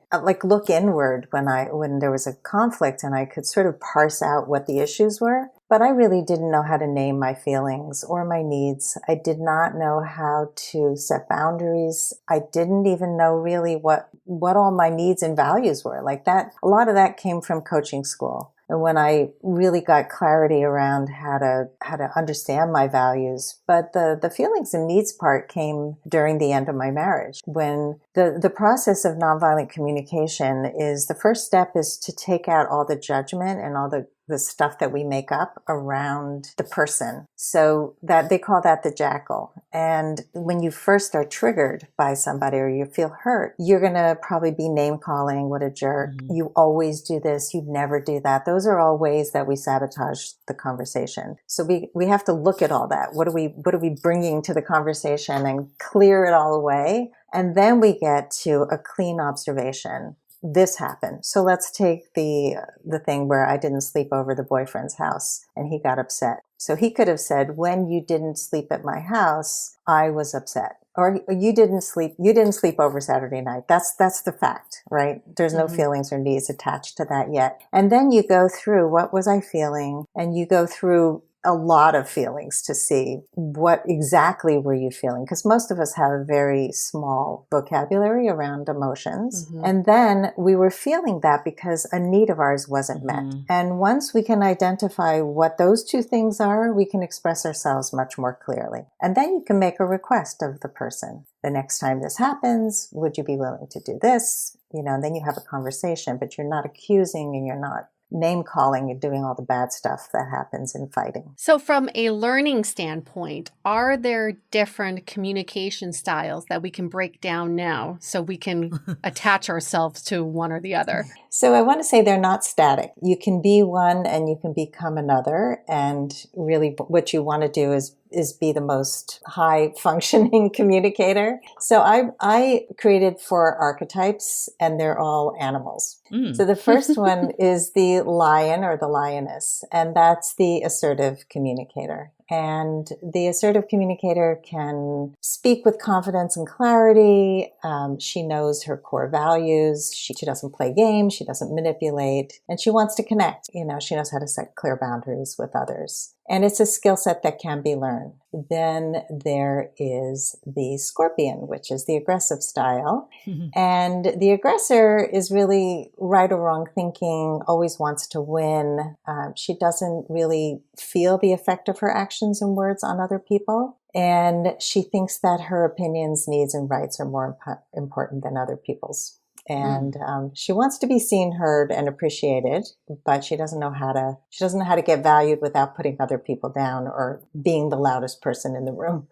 look inward when there was a conflict, and I could sort of parse out what the issues were. But I really didn't know how to name my feelings or my needs. I did not know how to set boundaries. I didn't even know really what all my needs and values were. Like that, a lot of that came from coaching school. And when I really got clarity around how to understand my values. But the feelings and needs part came during the end of my marriage, when the process of nonviolent communication is, the first step is to take out all the judgment and all the stuff that we make up around the person. So that they call that the jackal. And when you first are triggered by somebody or you feel hurt, you're going to probably be name calling, what a jerk. You always do this. You never do that. Those are all ways that we sabotage the conversation. So we have to look at all that. What are we bringing to the conversation and clear it all away? And then we get to a clean observation. This happened. So let's take the thing where I didn't sleep over the boyfriend's house and he got upset. So he could have said, when you didn't sleep at my house, I was upset. Or you didn't sleep over Saturday night. That's the fact, right? There's no feelings or needs attached to that yet. And then you go through, what was I feeling? And you go through a lot of feelings to see what exactly were you feeling, because most of us have a very small vocabulary around emotions. And then we were feeling that because a need of ours wasn't met. And once we can identify what those two things are, we can express ourselves much more clearly. And then you can make a request of the person. The next time this happens, would you be willing to do this? And then you have a conversation, but you're not accusing and you're not name calling and doing all the bad stuff that happens in fighting. So from a learning standpoint, are there different communication styles that we can break down now so we can attach ourselves to one or the other? So I want to say they're not static. You can be one and you can become another. And really what you want to do is be the most high functioning communicator. So I created 4 archetypes, and they're all animals. So the first one is the lion or the lioness, and that's the assertive communicator. And the assertive communicator can speak with confidence and clarity. She knows her core values. She doesn't play games. She doesn't manipulate. And she wants to connect. She knows how to set clear boundaries with others. And it's a skill set that can be learned. Then there is the scorpion, which is the aggressive style. And the aggressor is really right or wrong thinking, always wants to win. She doesn't really feel the effect of her actions and words on other people. And she thinks that her opinions, needs, and rights are more important than other people's. And she wants to be seen, heard, and appreciated, but she doesn't know how to get valued without putting other people down or being the loudest person in the room.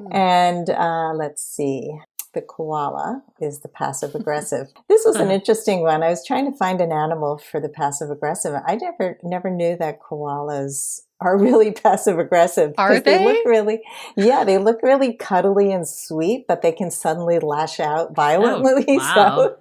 And let's see. The koala is the passive aggressive. This was an interesting one. I was trying to find an animal for the passive aggressive. I never knew that koalas are really passive aggressive. Are they? They look really cuddly and sweet, but they can suddenly lash out violently. Oh, wow. So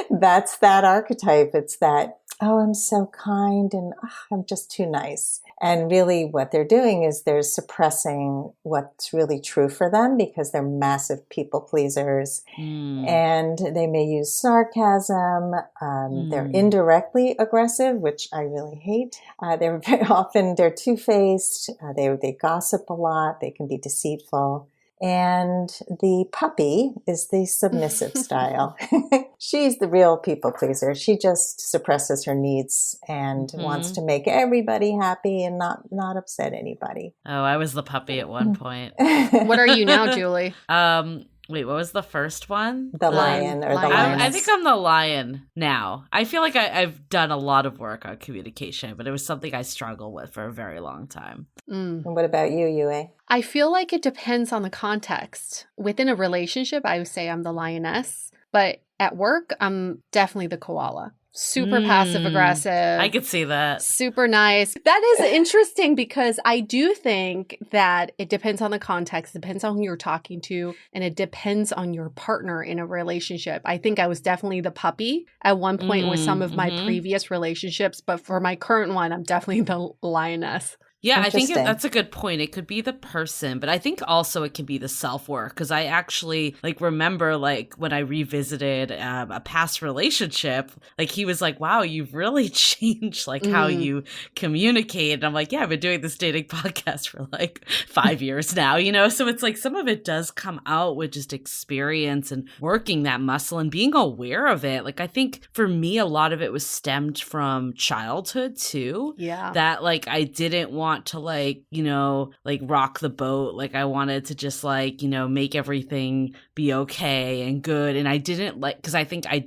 that's that archetype. It's that, oh, I'm so kind and I'm just too nice. And really what they're doing is they're suppressing what's really true for them because they're massive people pleasers. And they may use sarcasm. They're indirectly aggressive, which I really hate. They're very often, they're two-faced. They gossip a lot. They can be deceitful. And the puppy is the submissive style. She's the real people pleaser. She just suppresses her needs and wants to make everybody happy and not upset anybody. Oh, I was the puppy at one point. What are you now, Julie? Wait, what was the first one? The lion or the lioness. I think I'm the lion now. I feel like I've done a lot of work on communication, but it was something I struggled with for a very long time. And what about you, Yue? I feel like it depends on the context. Within a relationship, I would say I'm the lioness, but at work, I'm definitely the koala. Super passive aggressive. I could see that. Super nice. That is interesting because I do think that it depends on the context, depends on who you're talking to, and it depends on your partner in a relationship. I think I was definitely the puppy at one point with some of my previous relationships, but for my current one, I'm definitely the lioness. Yeah, I think that's a good point. It could be the person, but I think also it can be the self-work because I actually remember when I revisited a past relationship, he was like, wow, you've really changed how you communicate. And I'm like, yeah, I've been doing this dating podcast for 5 years now, So it's some of it does come out with just experience and working that muscle and being aware of it. I think for me, a lot of it was stemmed from childhood too. Yeah. That I didn't want to rock the boat. I wanted to just make everything be okay and good. And I didn't because I think I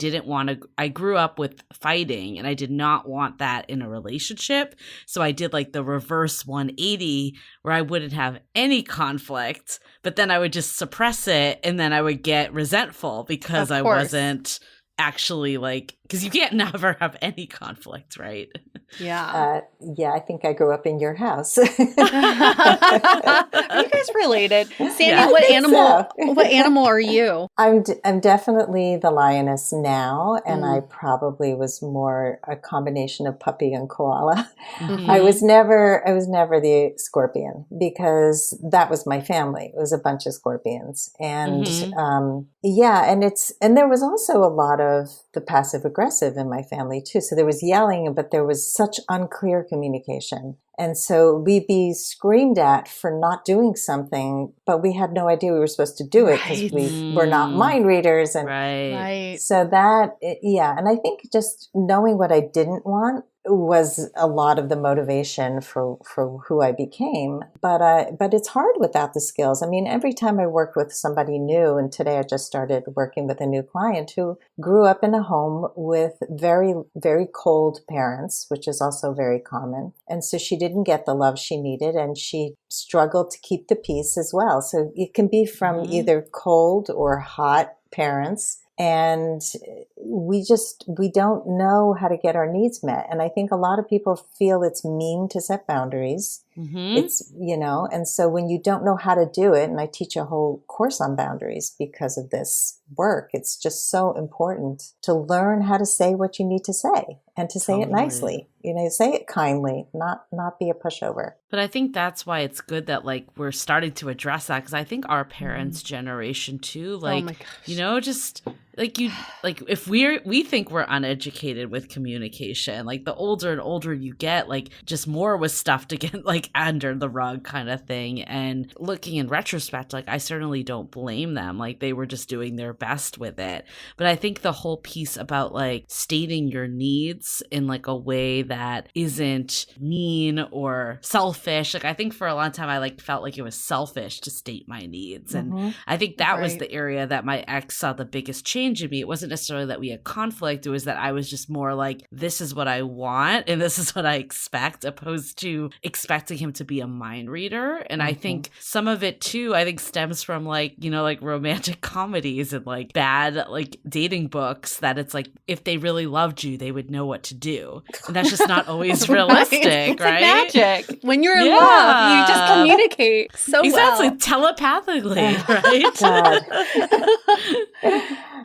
grew up with fighting and I did not want that in a relationship. So I did the reverse 180 where I wouldn't have any conflict, but then I would just suppress it and then I would get resentful because I wasn't actually because you can't never have any conflict, right? Yeah. I think I grew up in your house. Are you guys related? Sandy, Yeah, what animal are you? I'm definitely the lioness now, and I probably was more a combination of puppy and koala. I was never the scorpion because that was my family. It was a bunch of scorpions, and and there was also a lot of the passive aggressive in my family too. So there was yelling, but there was such unclear communication. And so we'd be screamed at for not doing something, but we had no idea we were supposed to do it because we were not mind readers. And Right. so that, and I think just knowing what I didn't want was a lot of the motivation for who I became. But it's hard without the skills. I mean, every time I worked with somebody new, and today I just started working with a new client who grew up in a home with very, very cold parents, which is also very common. And so she didn't get the love she needed and she struggled to keep the peace as well. So it can be from either cold or hot parents. And we don't know how to get our needs met. And I think a lot of people feel it's mean to set boundaries. It's, and so when you don't know how to do it, and I teach a whole course on boundaries because of this work, it's just so important to learn how to say what you need to say and to say it nicely, say it kindly, not be a pushover. But I think that's why it's good that we're starting to address that. Cause I think our parents' generation too, just if we think we're uneducated with communication, the older and older you get, just more was stuff to get under the rug kind of thing. And looking in retrospect, I certainly don't blame them. They were just doing their best with it. But I think the whole piece about stating your needs in a way that isn't mean or selfish. I think for a long time I felt it was selfish to state my needs. And I think that was the area that my ex saw the biggest change change in me. It wasn't necessarily that we had conflict. It was that I was just more like, this is what I want and this is what I expect, opposed to expecting him to be a mind reader. And I think some of it too, I think stems from like, you know, like romantic comedies and like bad like dating books, that it's like, if they really loved you, they would know what to do. And that's just not always realistic, It's right? like magic. When you're in love, you just communicate so exactly, well. telepathically, right? God.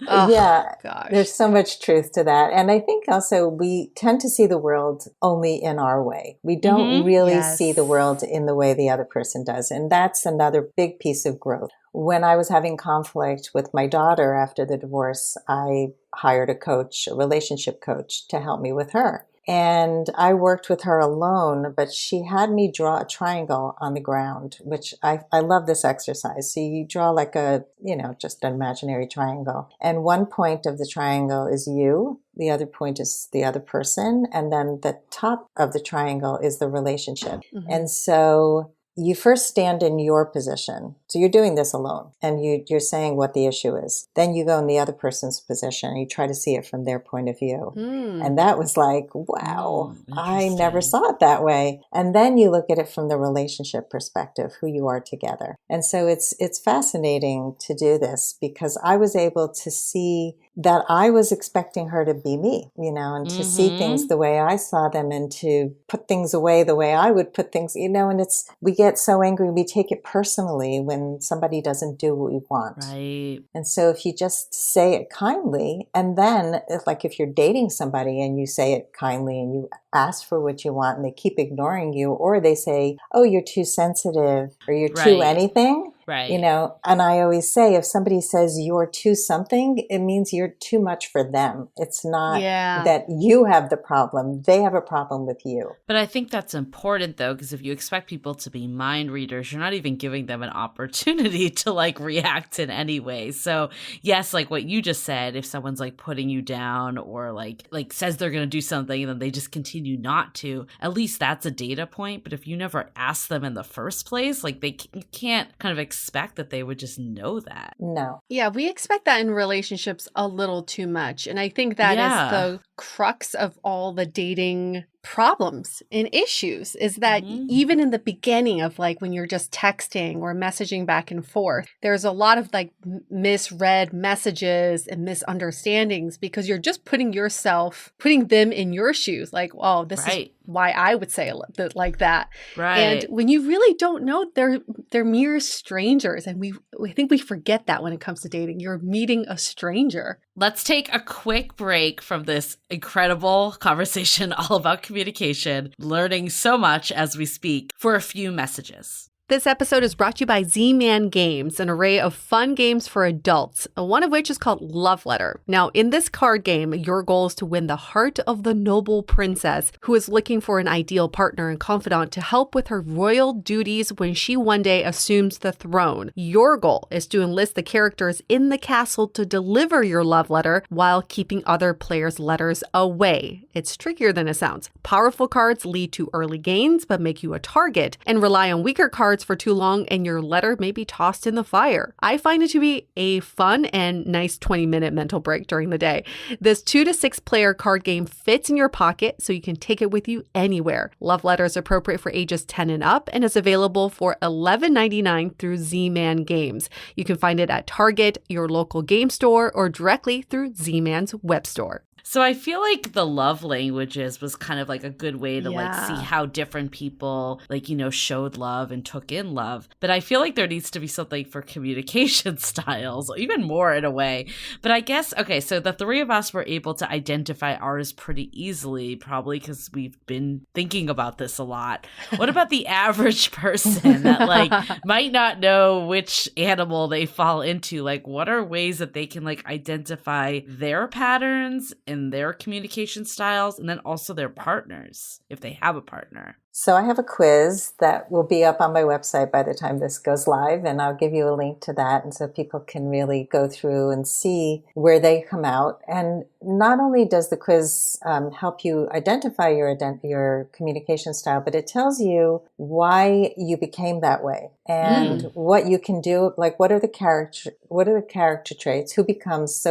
Oh, yeah, gosh. there's so much truth to that. And I think also we tend to see the world only in our way. We don't really see the world in the way the other person does. And that's another big piece of growth. When I was having conflict with my daughter after the divorce, I hired a coach, a relationship coach, to help me with her. And I worked with her alone, but she had me draw a triangle on the ground, which I love this exercise. So you draw like a, you know, just an imaginary triangle. And one point of the triangle is you. The other point is the other person. And then the top of the triangle is the relationship. And so you first stand in your position. So you're doing this alone and you're saying what the issue is. Then you go in the other person's position and you try to see it from their point of view. And that was like, wow, I never saw it that way. And then you look at it from the relationship perspective, who you are together. And so it's fascinating to do this because I was able to see that I was expecting her to be me, you know, and to see things the way I saw them and to put things away the way I would put things, you know, and we get so angry, we take it personally when somebody doesn't do what we want. Right. And so if you just say it kindly, and then if you're dating somebody and you say it kindly and you ask for what you want and they keep ignoring you, or they say, oh, you're too sensitive or you're too anything. Right. You know, and I always say, if somebody says you're too something, it means you're too much for them. It's not that you have the problem. They have a problem with you. But I think that's important though, because if you expect people to be mind readers, you're not even giving them an opportunity to like react in any way. So yes, like what you just said, if someone's like putting you down or like says they're going to do something and then they just continue not to, at least that's a data point. But if you never ask them in the first place, like you can't kind of expect that they would just know that. No. Yeah, we expect that in relationships a little too much. And I think that is the crux of all the dating problems and issues, is that even in the beginning of like when you're just texting or messaging back and forth, there's a lot of like misread messages and misunderstandings because you're just putting them in your shoes. Like, oh, this is why I would say it like that. Right. And when you really don't know, they're mere strangers. And we think we forget that when it comes to dating. You're meeting a stranger. Let's take a quick break from this incredible conversation all about communication, learning so much as we speak, for a few messages. This episode is brought to you by Z-Man Games, an array of fun games for adults, one of which is called Love Letter. Now, in this card game, your goal is to win the heart of the noble princess who is looking for an ideal partner and confidant to help with her royal duties when she one day assumes the throne. Your goal is to enlist the characters in the castle to deliver your love letter while keeping other players' letters away. It's trickier than it sounds. Powerful cards lead to early gains but make you a target, and rely on weaker cards for too long and your letter may be tossed in the fire. I find it to be a fun and nice 20-minute mental break during the day. This 2 to 6 player card game fits in your pocket so you can take it with you anywhere. Love Letter is appropriate for ages 10 and up and is available for $11.99 through Z-Man Games. You can find it at Target, your local game store, or directly through Z-Man's web store. So I feel like the love languages was kind of like a good way to like see how different people like, you know, showed love and took in love. But I feel like there needs to be something for communication styles, even more in a way. But I guess, okay, so the three of us were able to identify ours pretty easily, probably because we've been thinking about this a lot. What about the average person that like might not know which animal they fall into? Like, what are ways that they can like identify their patterns and in their communication styles and then also their partners, if they have a partner? So I have a quiz that will be up on my website by the time this goes live, and I'll give you a link to that, and so people can really go through and see where they come out. And not only does the quiz help you identify your communication style, but it tells you why you became that way and what you can do. Like, what are the character traits? Who becomes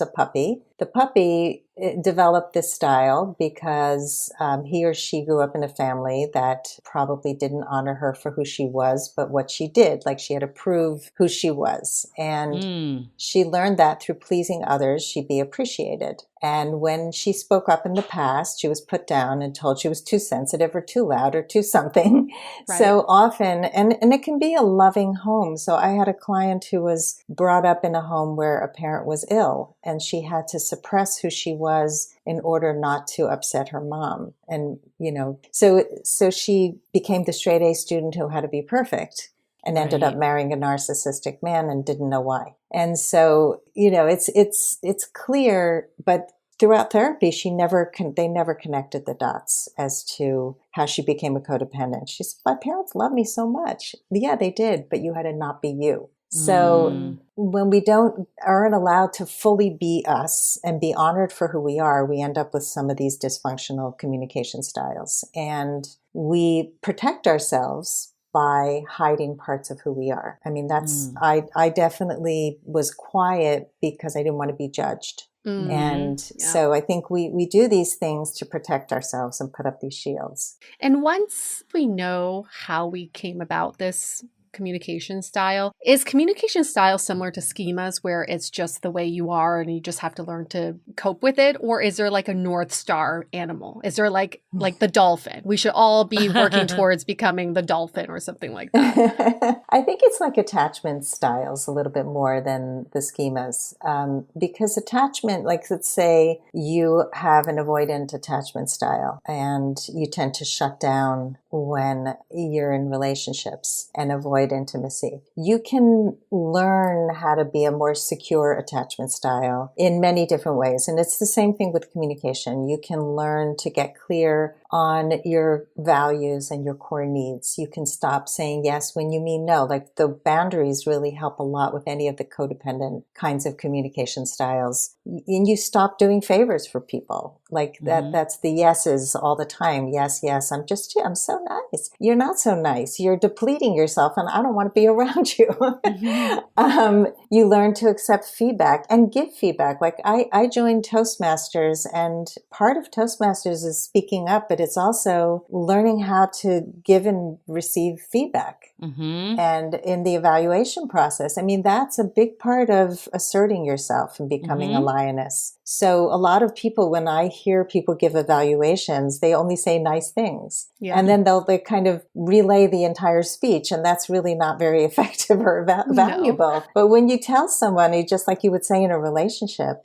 a puppy? The puppy developed this style because he or she grew up in a family that probably didn't honor her for who she was, but what she did. Like, she had to prove who she was. And she learned that through pleasing others, she'd be appreciated. And when she spoke up in the past, she was put down and told she was too sensitive or too loud or too something. Right. So often, and it can be a loving home. So I had a client who was brought up in a home where a parent was ill, and she had to suppress who she was in order not to upset her mom. And, so she became the straight A student who had to be perfect, and ended up marrying a narcissistic man and didn't know why. And so, it's clear, but throughout therapy, they never connected the dots as to how she became a codependent. She said, my parents love me so much. Yeah, they did, but you had to not be you. So when we aren't allowed to fully be us and be honored for who we are, we end up with some of these dysfunctional communication styles. And we protect ourselves by hiding parts of who we are. I mean, I definitely was quiet because I didn't want to be judged. And so I think we do these things to protect ourselves and put up these shields. And once we know how we came about this communication style, is communication style similar to schemas where it's just the way you are and you just have to learn to cope with it? Or is there like a North Star animal? Is there like the dolphin? We should all be working towards becoming the dolphin or something like that. I think it's like attachment styles a little bit more than the schemas. Because attachment, like, let's say you have an avoidant attachment style and you tend to shut down when you're in relationships and avoid intimacy. You can learn how to be a more secure attachment style in many different ways. And it's the same thing with communication. You can learn to get clear on your values and your core needs. You can stop saying yes when you mean no. Like, the boundaries really help a lot with any of the codependent kinds of communication styles. And you stop doing favors for people. Like that's the yeses all the time. Yes, I'm so nice. You're not so nice. You're depleting yourself and I don't want to be around you. You learn to accept feedback and give feedback. Like, I joined Toastmasters, and part of Toastmasters is speaking up, but it's also learning how to give and receive feedback. And in the evaluation process, I mean, that's a big part of asserting yourself and becoming a lioness. So a lot of people, when I hear people give evaluations, they only say nice things. Yeah. And then they kind of relay the entire speech, and that's really not very effective or valuable. No. But when you tell someone, just like you would say in a relationship,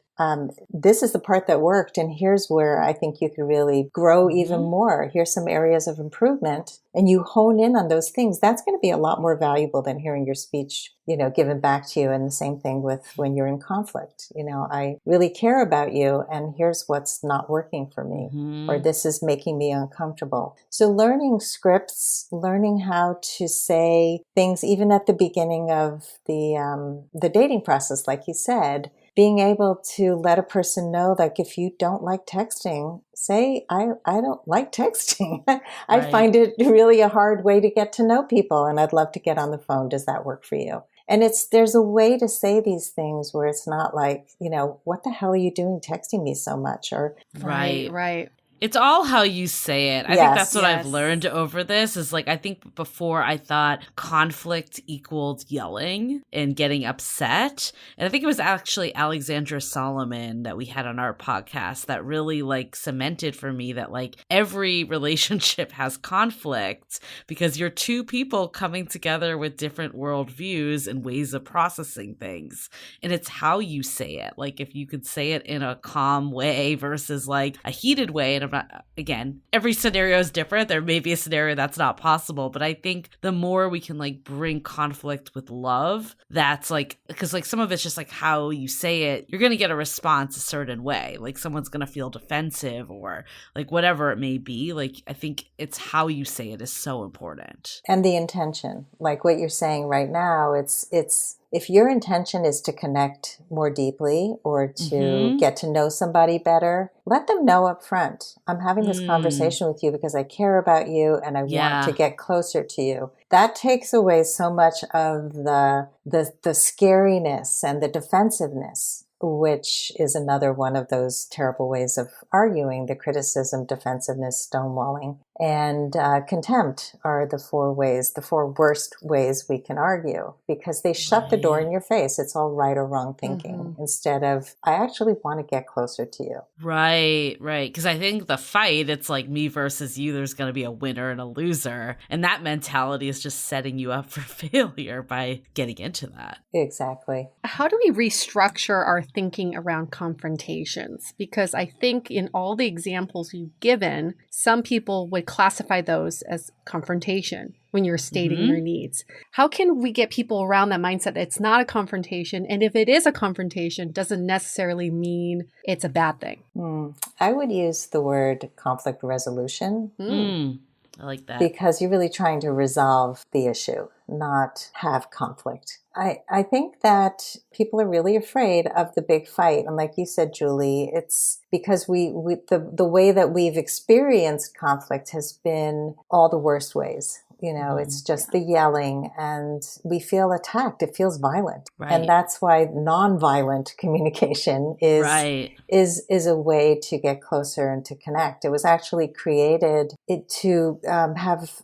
this is the part that worked, and here's where I think you could really grow even more. Here's some areas of improvement, and you hone in on those things. That's going to be a lot more valuable than hearing your speech, given back to you. And the same thing with when you're in conflict. I really care about you, and here's what's not working for me, or this is making me uncomfortable. So learning scripts, learning how to say things, even at the beginning of the dating process, like you said, being able to let a person know, like, if you don't like texting, say, I don't like texting. I find it really a hard way to get to know people, and I'd love to get on the phone. Does that work for you? And there's a way to say these things where it's not like, what the hell are you doing texting me so much? Or Right. It's all how you say it. I think that's what I've learned over this is, like, I think before I thought conflict equaled yelling and getting upset. And I think it was actually Alexandra Solomon that we had on our podcast that really, like, cemented for me that, like, every relationship has conflict because you're two people coming together with different worldviews and ways of processing things. And it's how you say it. Like, if you could say it in a calm way versus, like, a heated way in a again, every scenario is different. There may be a scenario that's not possible, but I think the more we can like bring conflict with love, that's like, because like some of it's just like how you say it, you're going to get a response a certain way. Like someone's going to feel defensive or like whatever it may be. Like I think it's how you say it is so important. And the intention, like what you're saying right now, it's if your intention is to connect more deeply or to get to know somebody better, let them know up front. I'm having this conversation with you because I care about you and I want to get closer to you. That takes away so much of the scariness and the defensiveness, which is another one of those terrible ways of arguing. The criticism, defensiveness, stonewalling, and contempt are the four worst ways we can argue, because they shut the door in your face. It's all right or wrong thinking instead of, I actually want to get closer to you. Right. Because I think the fight, it's like me versus you. There's going to be a winner and a loser. And that mentality is just setting you up for failure by getting into that. Exactly. How do we restructure our thinking around confrontations? Because I think in all the examples you've given, some people would classify those as confrontation when you're stating your needs. How can we get people around that mindset that it's not a confrontation? And if it is a confrontation, doesn't necessarily mean it's a bad thing. I would use the word conflict resolution. I like that. Because you're really trying to resolve the issue, not have conflict. I think that people are really afraid of the big fight. And like you said, Julie, it's because the way that we've experienced conflict has been all the worst ways. You know, it's just the yelling and we feel attacked. It feels violent. Right. And that's why nonviolent communication is a way to get closer and to connect. It was actually created to have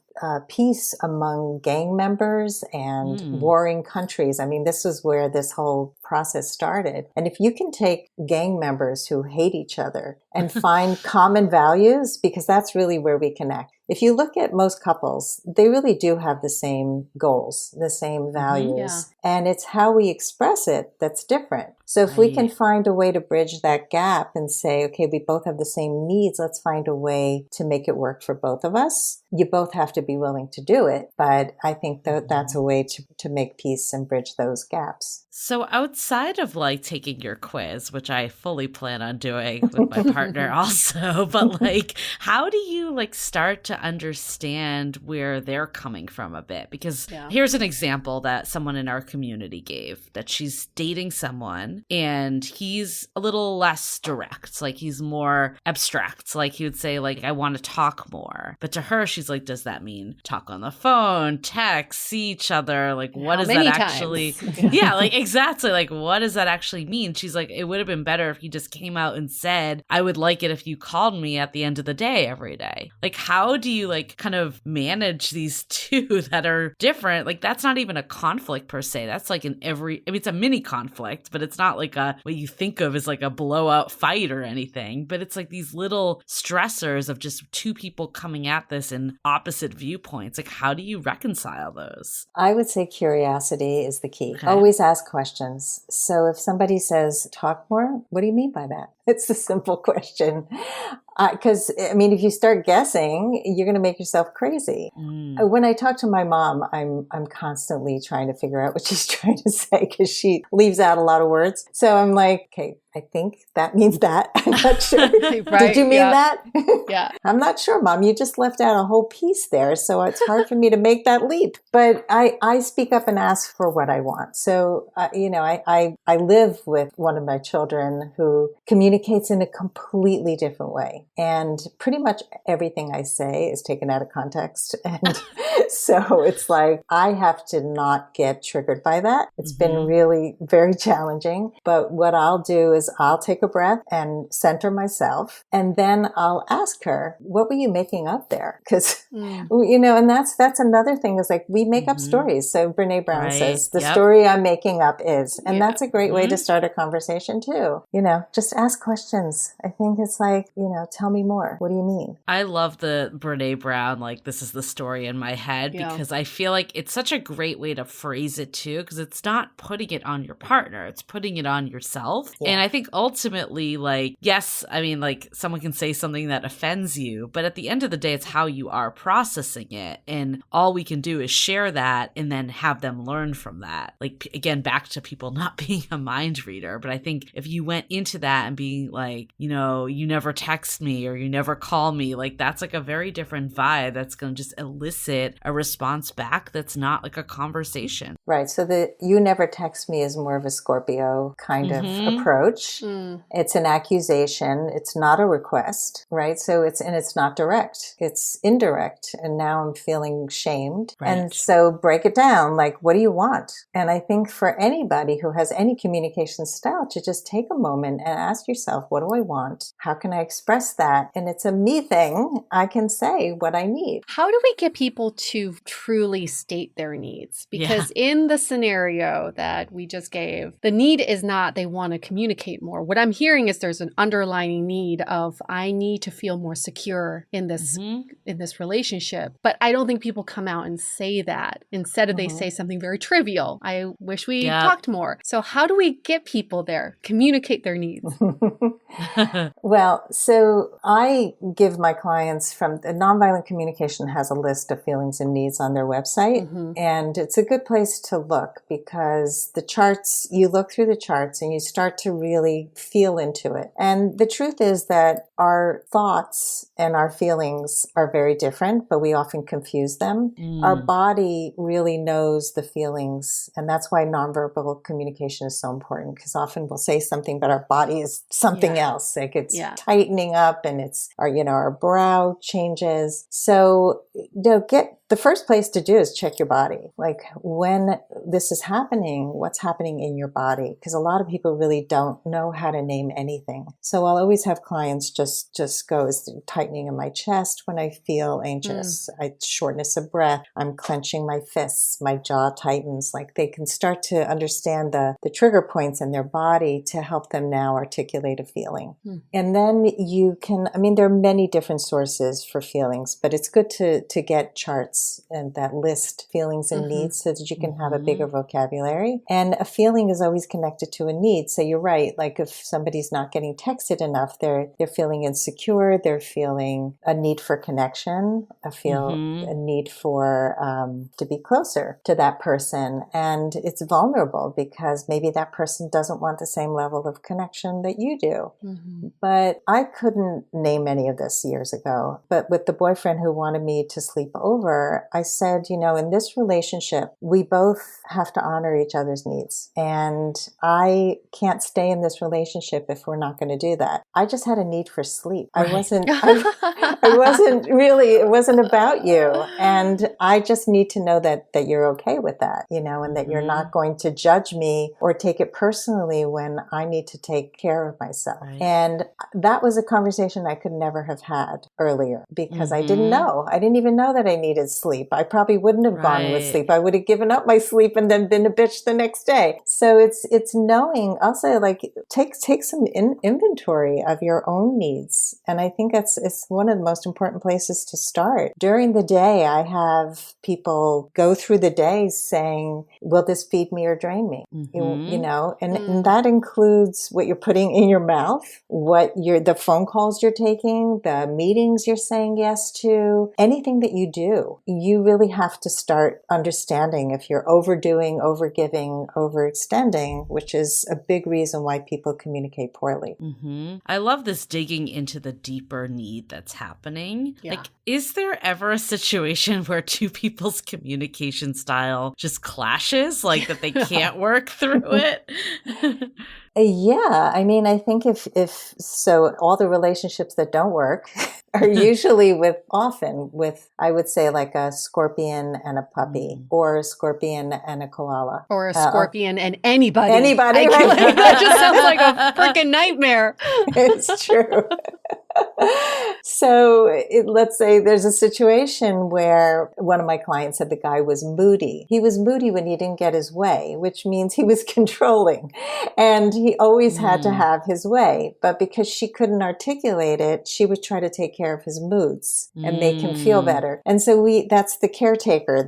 peace among gang members and warring countries. I mean, this is where this whole process started. And if you can take gang members who hate each other and find common values, because that's really where we connect. If you look at most couples, they really do have the same goals, the same values, and it's how we express it that's different. So if we can find a way to bridge that gap and say, okay, we both have the same needs, let's find a way to make it work for both of us. You both have to be willing to do it. But I think that's a way to make peace and bridge those gaps. So outside of like taking your quiz, which I fully plan on doing with my partner also, but like, how do you like start to understand where they're coming from a bit? Because here's an example that someone in our community gave, that she's dating someone and he's a little less direct, like he's more abstract. Like he would say like, I want to talk more. But to her, she's like, does that mean talk on the phone, text, see each other? Like, what does that actually, like exactly. Like, what does that actually mean? She's like, it would have been better if he just came out and said, I would like it if you called me at the end of the day every day. Like, how do you like kind of manage these two that are different? Like, that's not even a conflict per se. That's like it's a mini conflict, but it's not like what you think of as like a blowout fight or anything. But it's like these little stressors of just two people coming at this in opposite viewpoints. Like, how do you reconcile those? I would say curiosity is the key. Okay. Always ask questions. So if somebody says, talk more, what do you mean by that? It's the simple question. Because, I mean, if you start guessing, you're going to make yourself crazy. When I talk to my mom, I'm constantly trying to figure out what she's trying to say because she leaves out a lot of words. So I'm like, okay, I think that means that. I'm not sure. Did you mean that? Yeah. I'm not sure, Mom. You just left out a whole piece there. So it's hard for me to make that leap. But I speak up and ask for what I want. So, I live with one of my children who communicates in a completely different way. And pretty much everything I say is taken out of context. And so it's like, I have to not get triggered by that. It's been really very challenging. But what I'll do is I'll take a breath and center myself. And then I'll ask her, what were you making up there? Because, and that's another thing is like, we make up stories. So Brene Brown says, the story I'm making up is, and that's a great way to start a conversation too. Just ask ask questions. I think it's like, tell me more. What do you mean? I love the Brene Brown, like, this is the story in my head, because I feel like it's such a great way to phrase it too, because it's not putting it on your partner, it's putting it on yourself. Yeah. And I think ultimately, like, yes, I mean, like, someone can say something that offends you, but at the end of the day, it's how you are processing it. And all we can do is share that and then have them learn from that. Like, again, back to people not being a mind reader. But I think if you went into that and being like, you never text me or you never call me, like, that's like a very different vibe that's going to just elicit a response back that's not like a conversation. Right. So the you never text me is more of a Scorpio kind of approach. It's an accusation. It's not a request, right? So it's not direct. It's indirect. And now I'm feeling shamed. Right. And so break it down. Like, what do you want? And I think for anybody who has any communication style, to just take a moment and ask yourself, what do I want? How can I express that? And it's a me thing. I can say what I need. How do we get people to truly state their needs? Because in the scenario that we just gave, the need is not they want to communicate more. What I'm hearing is there's an underlying need of I need to feel more secure in this relationship. But I don't think people come out and say that. Instead of they say something very trivial. I wish we talked more. So how do we get people there? Communicate their needs. Well, so I give my clients from Nonviolent Communication has a list of feelings and needs on their website. And it's a good place to look because the charts, you look through the charts and you start to really feel into it. And the truth is that our thoughts and our feelings are very different, but we often confuse them. Our body really knows the feelings. And that's why nonverbal communication is so important, because often we'll say something, but our body is something else. Like it's tightening up and it's our brow changes. So the first place to do is check your body. Like when this is happening, what's happening in your body? Because a lot of people really don't know how to name anything. So I'll always have clients just go, is tightening in my chest when I feel anxious, shortness of breath, I'm clenching my fists, my jaw tightens. Like they can start to understand the trigger points in their body to help them now articulate a feeling. And then you can, there are many different sources for feelings, but it's good to get charts and that list feelings and needs so that you can have a bigger vocabulary. And a feeling is always connected to a need. So you're right. Like if somebody's not getting texted enough, they're feeling insecure. They're feeling a need for connection. A need for to be closer to that person. And it's vulnerable because maybe that person doesn't want the same level of connection that you do. But I couldn't name any of this years ago. But with the boyfriend who wanted me to sleep over, I said, in this relationship, we both have to honor each other's needs. And I can't stay in this relationship if we're not going to do that. I just had a need for sleep. Right. I wasn't really, it wasn't about you. And I just need to know that you're okay with that, and that you're not going to judge me or take it personally when I need to take care of myself. Right. And that was a conversation I could never have had earlier because I didn't know. I didn't even know that I needed sleep. I probably wouldn't have gone with sleep. I would have given up my sleep and then been a bitch the next day. So it's knowing also like take some inventory of your own needs. And I think it's one of the most important places to start. During the day, I have people go through the day saying, will this feed me or drain me? And that includes what you're putting in your mouth, the phone calls you're taking, the meetings you're saying yes to, anything that you do. You really have to start understanding if you're overdoing, overgiving, overextending, which is a big reason why people communicate poorly. I love this digging into the deeper need that's happening. Yeah. Like, is there ever a situation where two people's communication style just clashes, like that they can't work through it? Yeah. I think if so, all the relationships that don't work are usually often with, I would say, like a scorpion and a puppy, or a scorpion and a koala. Or a scorpion and anybody. Anybody. Right? That just sounds like a freaking nightmare. It's true. So let's say there's a situation where one of my clients said the guy was moody. He was moody when he didn't get his way, which means he was controlling. And he always had to have his way. But because she couldn't articulate it, she would try to take care of his moods and make him feel better. And so that's the caretaker,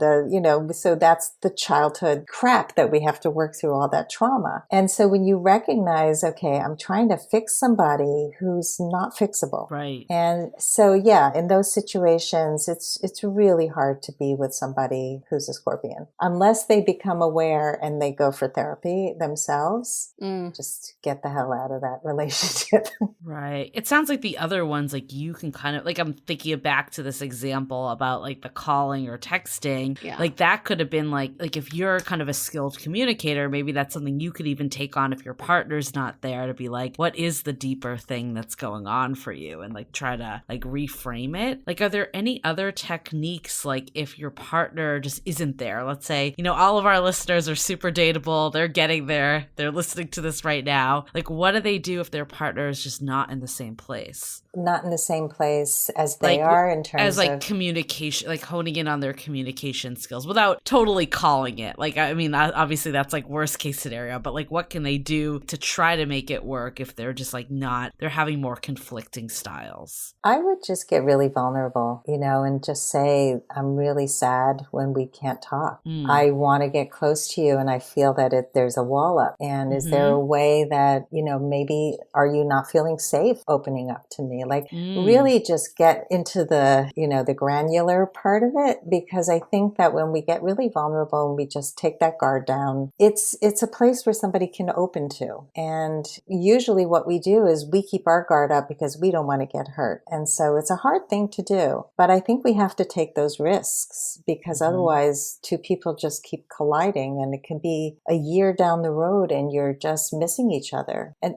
so that's the childhood crap that we have to work through, all that trauma. And so when you recognize, okay, I'm trying to fix somebody who's not fixable. Right. And so, yeah, in those situations, it's really hard to be with somebody who's a Scorpion. Unless they become aware and they go for therapy themselves, just get the hell out of that relationship. Right. It sounds like the other ones, like you can kind of, like I'm thinking back to this example about like the calling or texting. Yeah. Like that could have been like if you're kind of a skilled communicator, maybe that's something you could even take on if your partner's not there, to be like, what is the deeper thing that's going on for you? And like try to like reframe it. Like, are there any other techniques, like if your partner just isn't there? Let's say, all of our listeners are super dateable. They're getting there. They're listening to this right now. Like, what do they do if their partner is just not in the same place? Not in the same place as they are in terms as like of communication, like honing in on their communication skills without totally calling it. Like, I mean, obviously that's like worst case scenario, but like what can they do to try to make it work if they're just like they're having more conflicting styles? I would just get really vulnerable, and just say, I'm really sad when we can't talk. I want to get close to you and I feel that there's a wall up. And is there a way that, maybe are you not feeling safe opening up to me? Like really just get into the, the granular part of it, because I think that when we get really vulnerable and we just take that guard down, it's a place where somebody can open to. And usually what we do is we keep our guard up because we don't want to get hurt. And so it's a hard thing to do, but I think we have to take those risks, because otherwise two people just keep colliding and it can be a year down the road and you're just missing each other. And,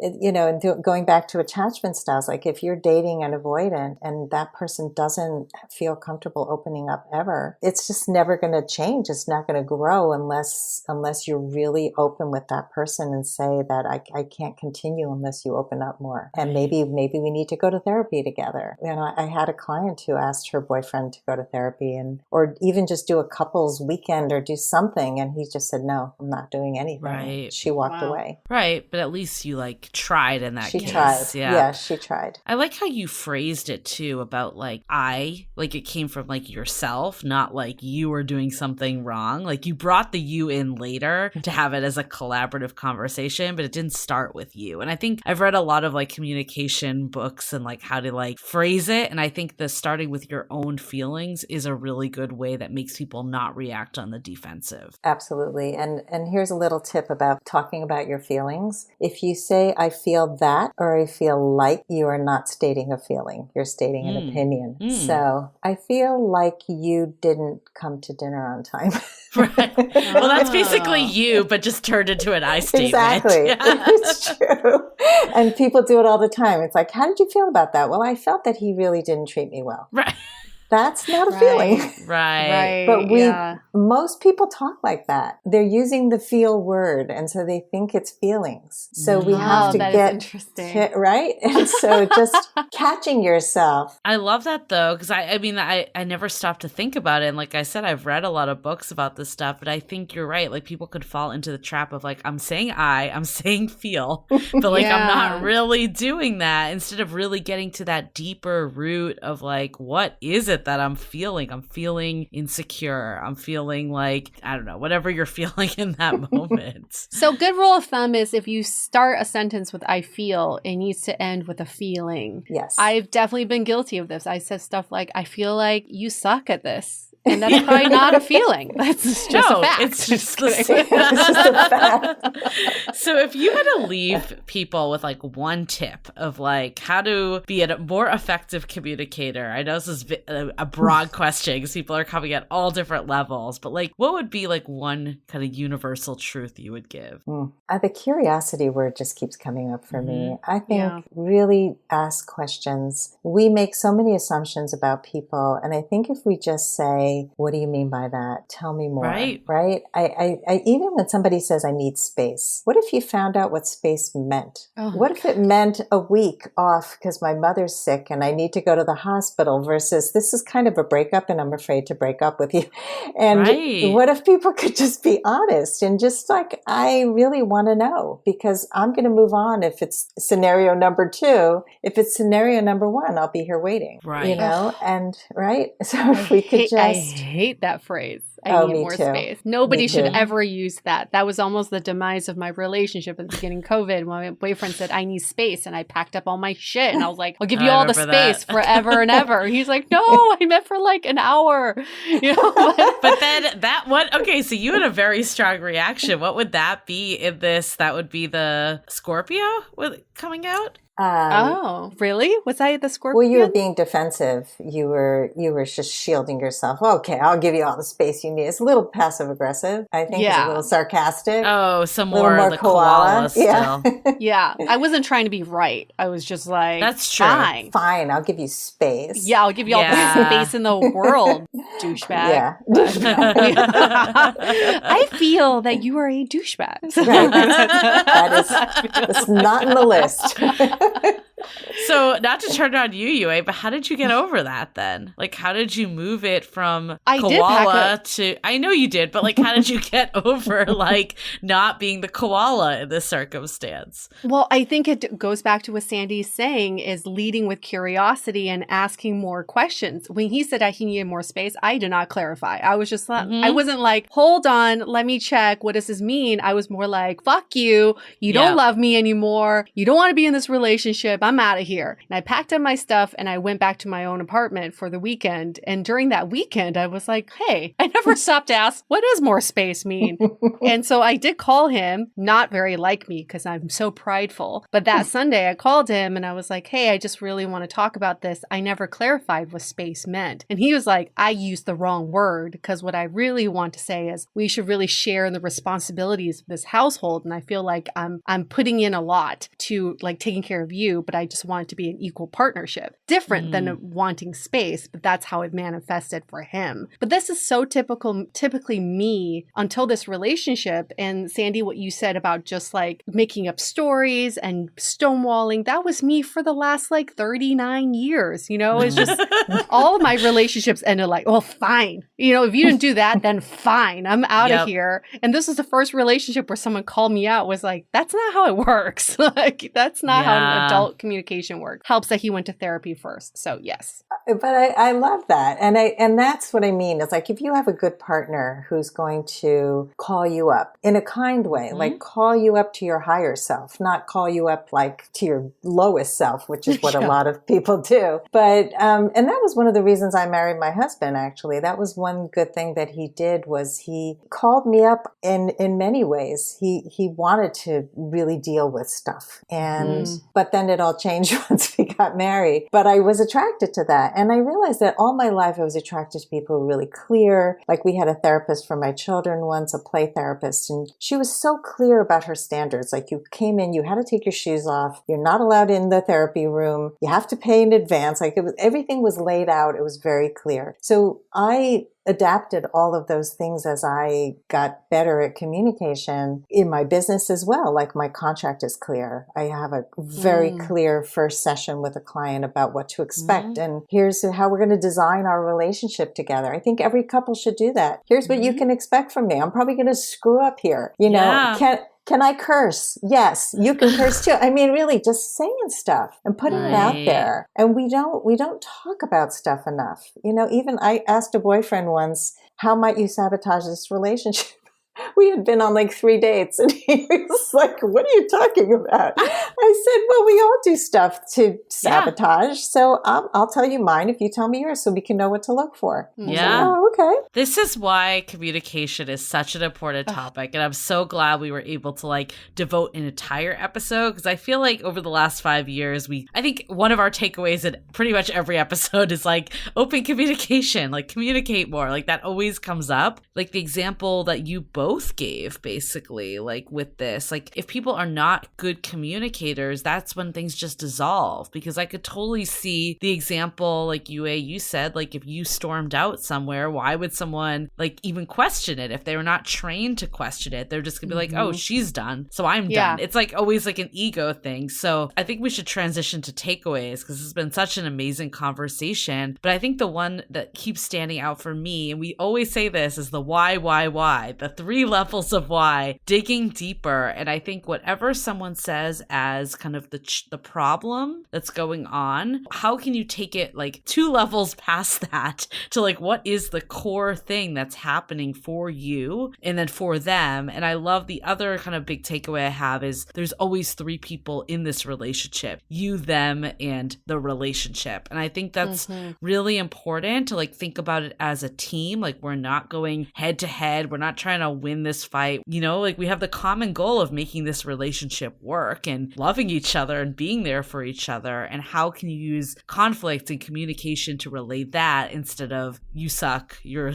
going back to attachment styles, like if you're dating an avoidant and that person doesn't feel comfortable opening up ever, it's just never going to change. It's not going to grow unless you're really open with that person and say that I can't continue unless you open up more. And maybe we need to go to therapy together. I had a client who asked her boyfriend to go to therapy or even just do a couples weekend or do something. And he just said, no, I'm not doing anything. Right. She walked away. Right. But at least you like tried in that case. She tried. Yeah, she tried. I like how you phrased it too about like it came from like yourself, not like you were doing something wrong. Like you brought the you in later to have it as a collaborative conversation, but it didn't start with you. And I think I've read a lot of like communication books and like how to like phrase it. And I think the starting with your own feelings is a really good way that makes people not react on the defensive. Absolutely. And here's a little tip about talking about your feelings. If you say, I feel that, or I feel like, you are not stating a feeling. You're stating an opinion. So I feel like you didn't come to dinner on time. Right. Well, that's basically you, but just turned into an I statement. Exactly. It's true. And people do it all the time. It's like, how did you feel about that? Well, I felt that he really didn't treat me well. Right. That's not a feeling. Right. But most people talk like that. They're using the feel word, and so they think it's feelings. So we have to get interesting. Right. And so just catching yourself. I love that though, because I never stopped to think about it. And like I said, I've read a lot of books about this stuff, but I think you're right. Like people could fall into the trap of like, I'm saying I'm saying feel, but like I'm not really doing that, instead of really getting to that deeper root of like, what is it that I'm feeling? I'm feeling insecure. I'm feeling like, I don't know, whatever you're feeling in that moment. So good rule of thumb is if you start a sentence with I feel, it needs to end with a feeling. Yes. I've definitely been guilty of this. I said stuff like, I feel like you suck at this. And that's probably not a feeling. That's just a fact. It's just It's just a fact. So if you had to leave people with like one tip of like how to be a more effective communicator, I know this is a broad question because people are coming at all different levels, but like what would be like one kind of universal truth you would give? The curiosity word just keeps coming up for me. I think really ask questions. We make so many assumptions about people, and I think if we just say, say, what do you mean by that? Tell me more. Right. Right? I even when somebody says I need space, what if you found out what space meant? Oh, what if it meant a week off because my mother's sick and I need to go to the hospital versus this is kind of a breakup and I'm afraid to break up with you. And Right. what if people could just be honest and just like, I really want to know because I'm going to move on if it's scenario number 2. If it's scenario number 1, I'll be here waiting. Right. You know, and right. So if we could I just. hate that phrase. I need me more too. space. Nobody Me should too. ever use that. That was almost the demise of my relationship at the beginning of COVID. My boyfriend said, I need space. And I packed up all my shit. And I was like, I'll give you I all the remember space that. forever and ever. And he's like, no, I meant for like an hour. You know? But then okay, so you had a very strong reaction. What would that be in this? That would be the Scorpio coming out? Oh, really? Was I the Scorpion? Well, you were being defensive. You were just shielding yourself. Okay, I'll give you all the space you need. It's a little passive aggressive. I think it's a little sarcastic. Oh, some a little more the koala still. Yeah. Yeah, I wasn't trying to be right. I was just like, That's true. Fine. Fine, I'll give you space. Yeah, I'll give you all the space in the world, douchebag. Yeah. I feel that you are a douchebag. Right. That's not in the list. So not to turn on you, Yue, but how did you get over that then? Like, how did you move it from koala to, I know you did, but like, how did you get over like not being the koala in this circumstance? Well, I think it goes back to what Sandy's saying is leading with curiosity and asking more questions. When he said he needed more space, I did not clarify. I was just like, I wasn't like, hold on, let me check. What does this mean? I was more like, fuck you. You don't love me anymore. You don't want to be in this relationship. I'm out of here. And I packed up my stuff and I went back to my own apartment for the weekend. And during that weekend, I was like, hey, I never stopped to ask, what does more space mean? And so I did call him, not very like me because I'm so prideful. But that Sunday I called him and I was like, hey, I just really want to talk about this. I never clarified what space meant. And he was like, I used the wrong word because what I really want to say is we should really share in the responsibilities of this household. And I feel like I'm putting in a lot to like taking care of you, but I just want it to be an equal partnership. Different than wanting space, but that's how it manifested for him. But this is so typically me until this relationship. And Sandy, what you said about just like making up stories and stonewalling, that was me for the last like 39 years. You know, it's just all of my relationships ended like, well, fine. You know, if you didn't do that, then fine. I'm out of here. And this was the first relationship where someone called me out, was like, that's not how it works. Like, that's not how an adult communication works. Helps that he went to therapy first. So yes. But I love that. And that's what I mean. It's like if you have a good partner who's going to call you up in a kind way, like call you up to your higher self, not call you up like to your lowest self, which is what a lot of people do. But, and that was one of the reasons I married my husband, actually. That was one good thing that he did was he called me up in many ways. He wanted to really deal with stuff. And, but then it all changed once we got married. But I was attracted to that. And I realized that all my life I was attracted to people who were really clear. Like we had a therapist for my children once, a play therapist, and she was so clear about her standards. Like you came in, you had to take your shoes off. You're not allowed in the therapy room. You have to pay in advance. Like everything was laid out. It was very clear. So I adapted all of those things as I got better at communication in my business as well. Like my contract is clear. I have a very clear first session with a client about what to expect. And here's how we're going to design our relationship together. I think every couple should do that. Here's what you can expect from me. I'm probably going to screw up here. You know, can I curse? Yes, you can curse too. I mean, really just saying stuff and putting it out there. And we don't talk about stuff enough. You know, even I asked a boyfriend once, how might you sabotage this relationship? We had been on like 3 dates and he was like, what are you talking about? I said, well, we all do stuff to sabotage. So I'll tell you mine if you tell me yours so we can know what to look for. Yeah. Like, oh, okay. This is why communication is such an important topic. And I'm so glad we were able to like devote an entire episode because I feel like over the last 5 years, I think one of our takeaways in pretty much every episode is like open communication, like communicate more. Like that always comes up. Like the example that you both both gave, basically, like with this. Like if people are not good communicators, that's when things just dissolve, because I could totally see the example, like you said, like if you stormed out somewhere, why would someone like even question it? If they were not trained to question it, they're just gonna be like, oh, she's done, so I'm done. It's like always like an ego thing. So I think we should transition to takeaways, because this has been such an amazing conversation. But I think the one that keeps standing out for me, and we always say this, is the why, the 3 levels of why, digging deeper. And I think whatever someone says as kind of the problem that's going on, how can you take it like 2 levels past that to like, what is the core thing that's happening for you and then for them? And I love the other kind of big takeaway I have is there's always 3 people in this relationship: you, them, and the relationship. And I think that's really important to like think about it as a team. Like we're not going head to head. We're not trying to win this fight. You know, like we have the common goal of making this relationship work and loving each other and being there for each other. And how can you use conflict and communication to relay that instead of you suck, you're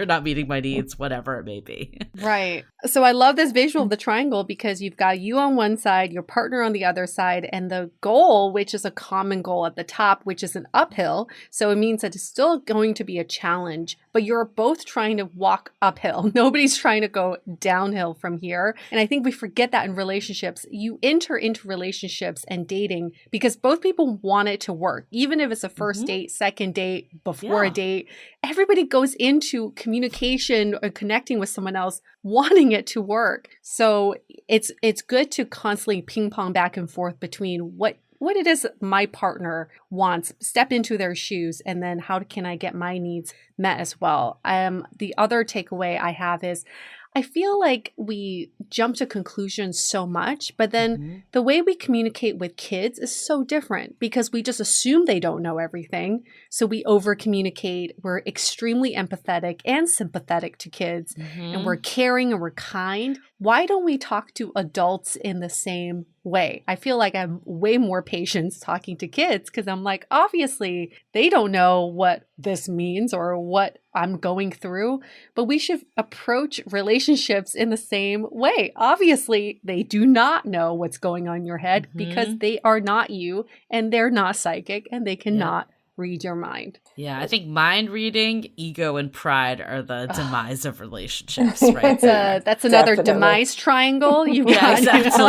not meeting my needs, whatever it may be. Right. So I love this visual of the triangle, because you've got you on one side, your partner on the other side, and the goal, which is a common goal at the top, which is an uphill. So it means that it's still going to be a challenge, but you're both trying to walk uphill. Nobody's trying to go downhill from here. And I think we forget that in relationships. You enter into relationships and dating because both people want it to work. Even if it's a first date, second date, before a date, everybody goes into communication or connecting with someone else wanting it to work. So it's good to constantly ping pong back and forth between what it is my partner wants, step into their shoes, and then how can I get my needs met as well. The other takeaway I have is I feel like we jump to conclusions so much, but then the way we communicate with kids is so different because we just assume they don't know everything. So we over communicate. We're extremely empathetic and sympathetic to kids, and we're caring and we're kind. Why don't we talk to adults in the same way? I feel like I have way more patience talking to kids because I'm like, obviously they don't know what this means or what I'm going through, but we should approach relationships in the same way. Obviously, they do not know what's going on in your head because they are not you and they're not psychic and they cannot read your mind. Yeah, I think mind reading, ego, and pride are the demise of relationships, right? That's another demise triangle. You've got exactly.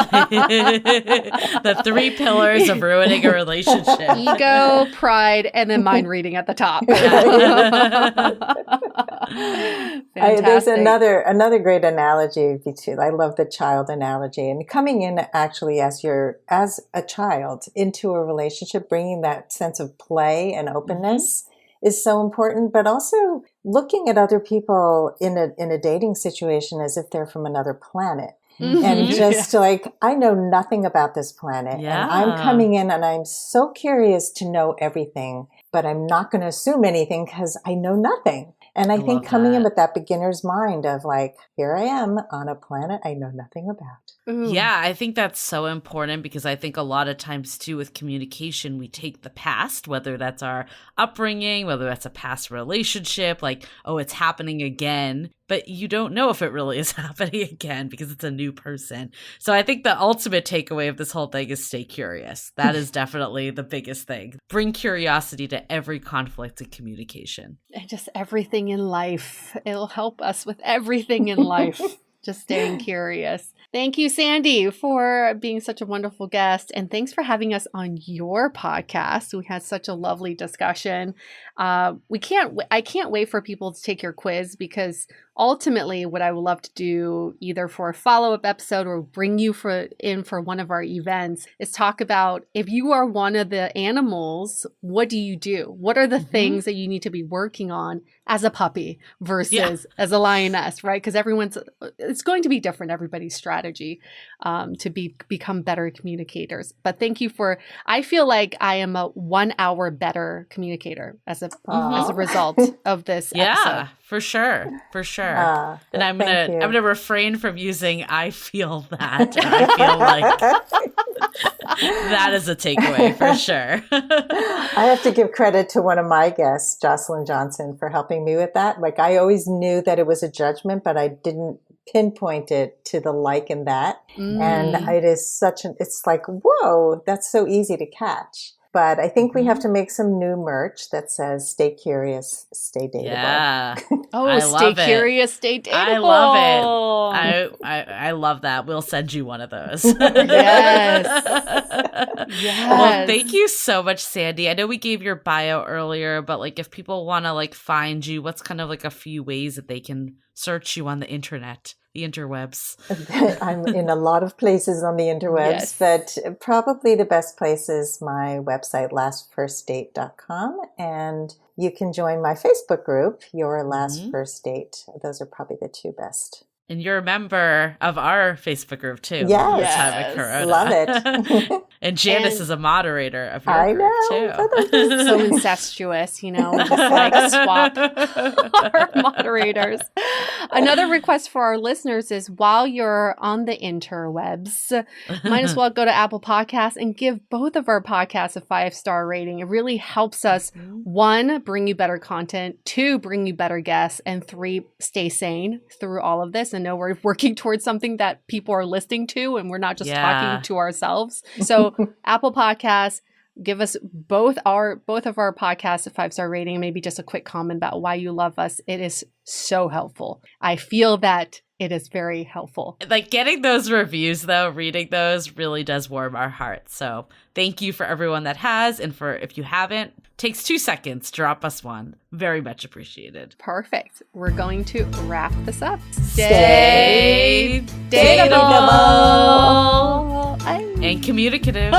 The 3 pillars of ruining a relationship. Ego, pride, and then mind reading at the top. There's another great analogy between. I love the child analogy, and coming in actually as a child into a relationship, bringing that sense of play and openness is so important, but also looking at other people in a dating situation as if they're from another planet. And just like, I know nothing about this planet and I'm coming in and I'm so curious to know everything, but I'm not going to assume anything because I know nothing. And I think coming in with that beginner's mind of like, here I am on a planet I know nothing about. Yeah, I think that's so important because I think a lot of times too with communication, we take the past, whether that's our upbringing, whether that's a past relationship, like, oh, it's happening again. But you don't know if it really is happening again because it's a new person. So I think the ultimate takeaway of this whole thing is stay curious. That is definitely the biggest thing. Bring curiosity to every conflict and communication. And just everything in life. It'll help us with everything in life. Just staying curious. Thank you, Sandy, for being such a wonderful guest. And thanks for having us on your podcast. We had such a lovely discussion. I can't wait for people to take your quiz because ultimately what I would love to do either for a follow-up episode or bring you in for one of our events is talk about if you are one of the animals, what do you do? What are the things that you need to be working on as a puppy versus as a lioness, right? Because it's going to be different, everybody's strategy to become better communicators. But thank you I feel like I am a 1 hour better communicator as a result of this episode. For sure. And I'm gonna refrain from using I feel that. I feel like that is a takeaway for sure. I have to give credit to one of my guests, Jocelyn Johnson, for helping me with that. Like I always knew that it was a judgment, but I didn't pinpoint it to the like in that. And it is it's like, whoa, that's so easy to catch. But I think we have to make some new merch that says, stay curious, stay dateable. Yeah. Stay curious, stay dateable. I love it. I love that. We'll send you one of those. Yes. Well, thank you so much, Sandy. I know we gave your bio earlier, but like if people want to like find you, what's kind of like a few ways that they can search you on the internet? The interwebs. I'm in a lot of places on the interwebs, but probably the best place is my website, lastfirstdate.com. And you can join my Facebook group, Your Last First Date. Those are probably the two best. And you're a member of our Facebook group too. Yes. Love it. And Janice is a moderator of your group too. So incestuous, we just like swap our moderators. Another request for our listeners is while you're on the interwebs, might as well go to Apple Podcasts and give both of our podcasts a 5-star rating. It really helps us, 1, bring you better content, 2, bring you better guests, and 3, stay sane through all of this and know we're working towards something that people are listening to and we're not just talking to ourselves. So Apple Podcasts, give us both of our podcasts a 5-star rating, maybe just a quick comment about why you love us. It is so helpful. I feel that it is very helpful. Like getting those reviews though, reading those really does warm our hearts. So thank you for everyone that has. And for if you haven't, takes 2 seconds, drop us one. Very much appreciated. Perfect. We're going to wrap this up. Stay dateable and communicative.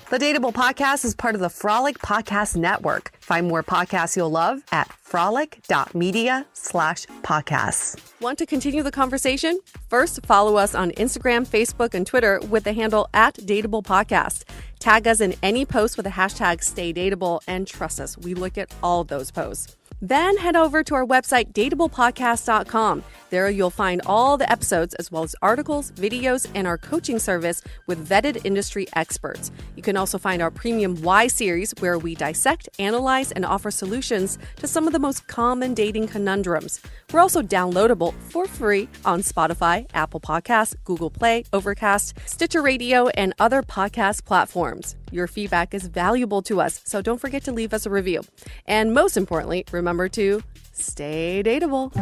The Dateable Podcast is part of the Frolic Podcast Network. Find more podcasts you'll love at frolic.media/podcasts. Want to continue the conversation? First, follow us on Instagram, Facebook, and Twitter with the handle @DateablePodcast. Tag us in any post with the hashtag StayDateable, and trust us, we look at all of those posts. Then head over to our website, dateablepodcast.com. There you'll find all the episodes as well as articles, videos, and our coaching service with vetted industry experts. You can also find our premium Why series where we dissect, analyze, and offer solutions to some of the most common dating conundrums. We're also downloadable for free on Spotify, Apple Podcasts, Google Play, Overcast, Stitcher Radio, and other podcast platforms. Your feedback is valuable to us, so don't forget to leave us a review. And most importantly, remember to stay dateable.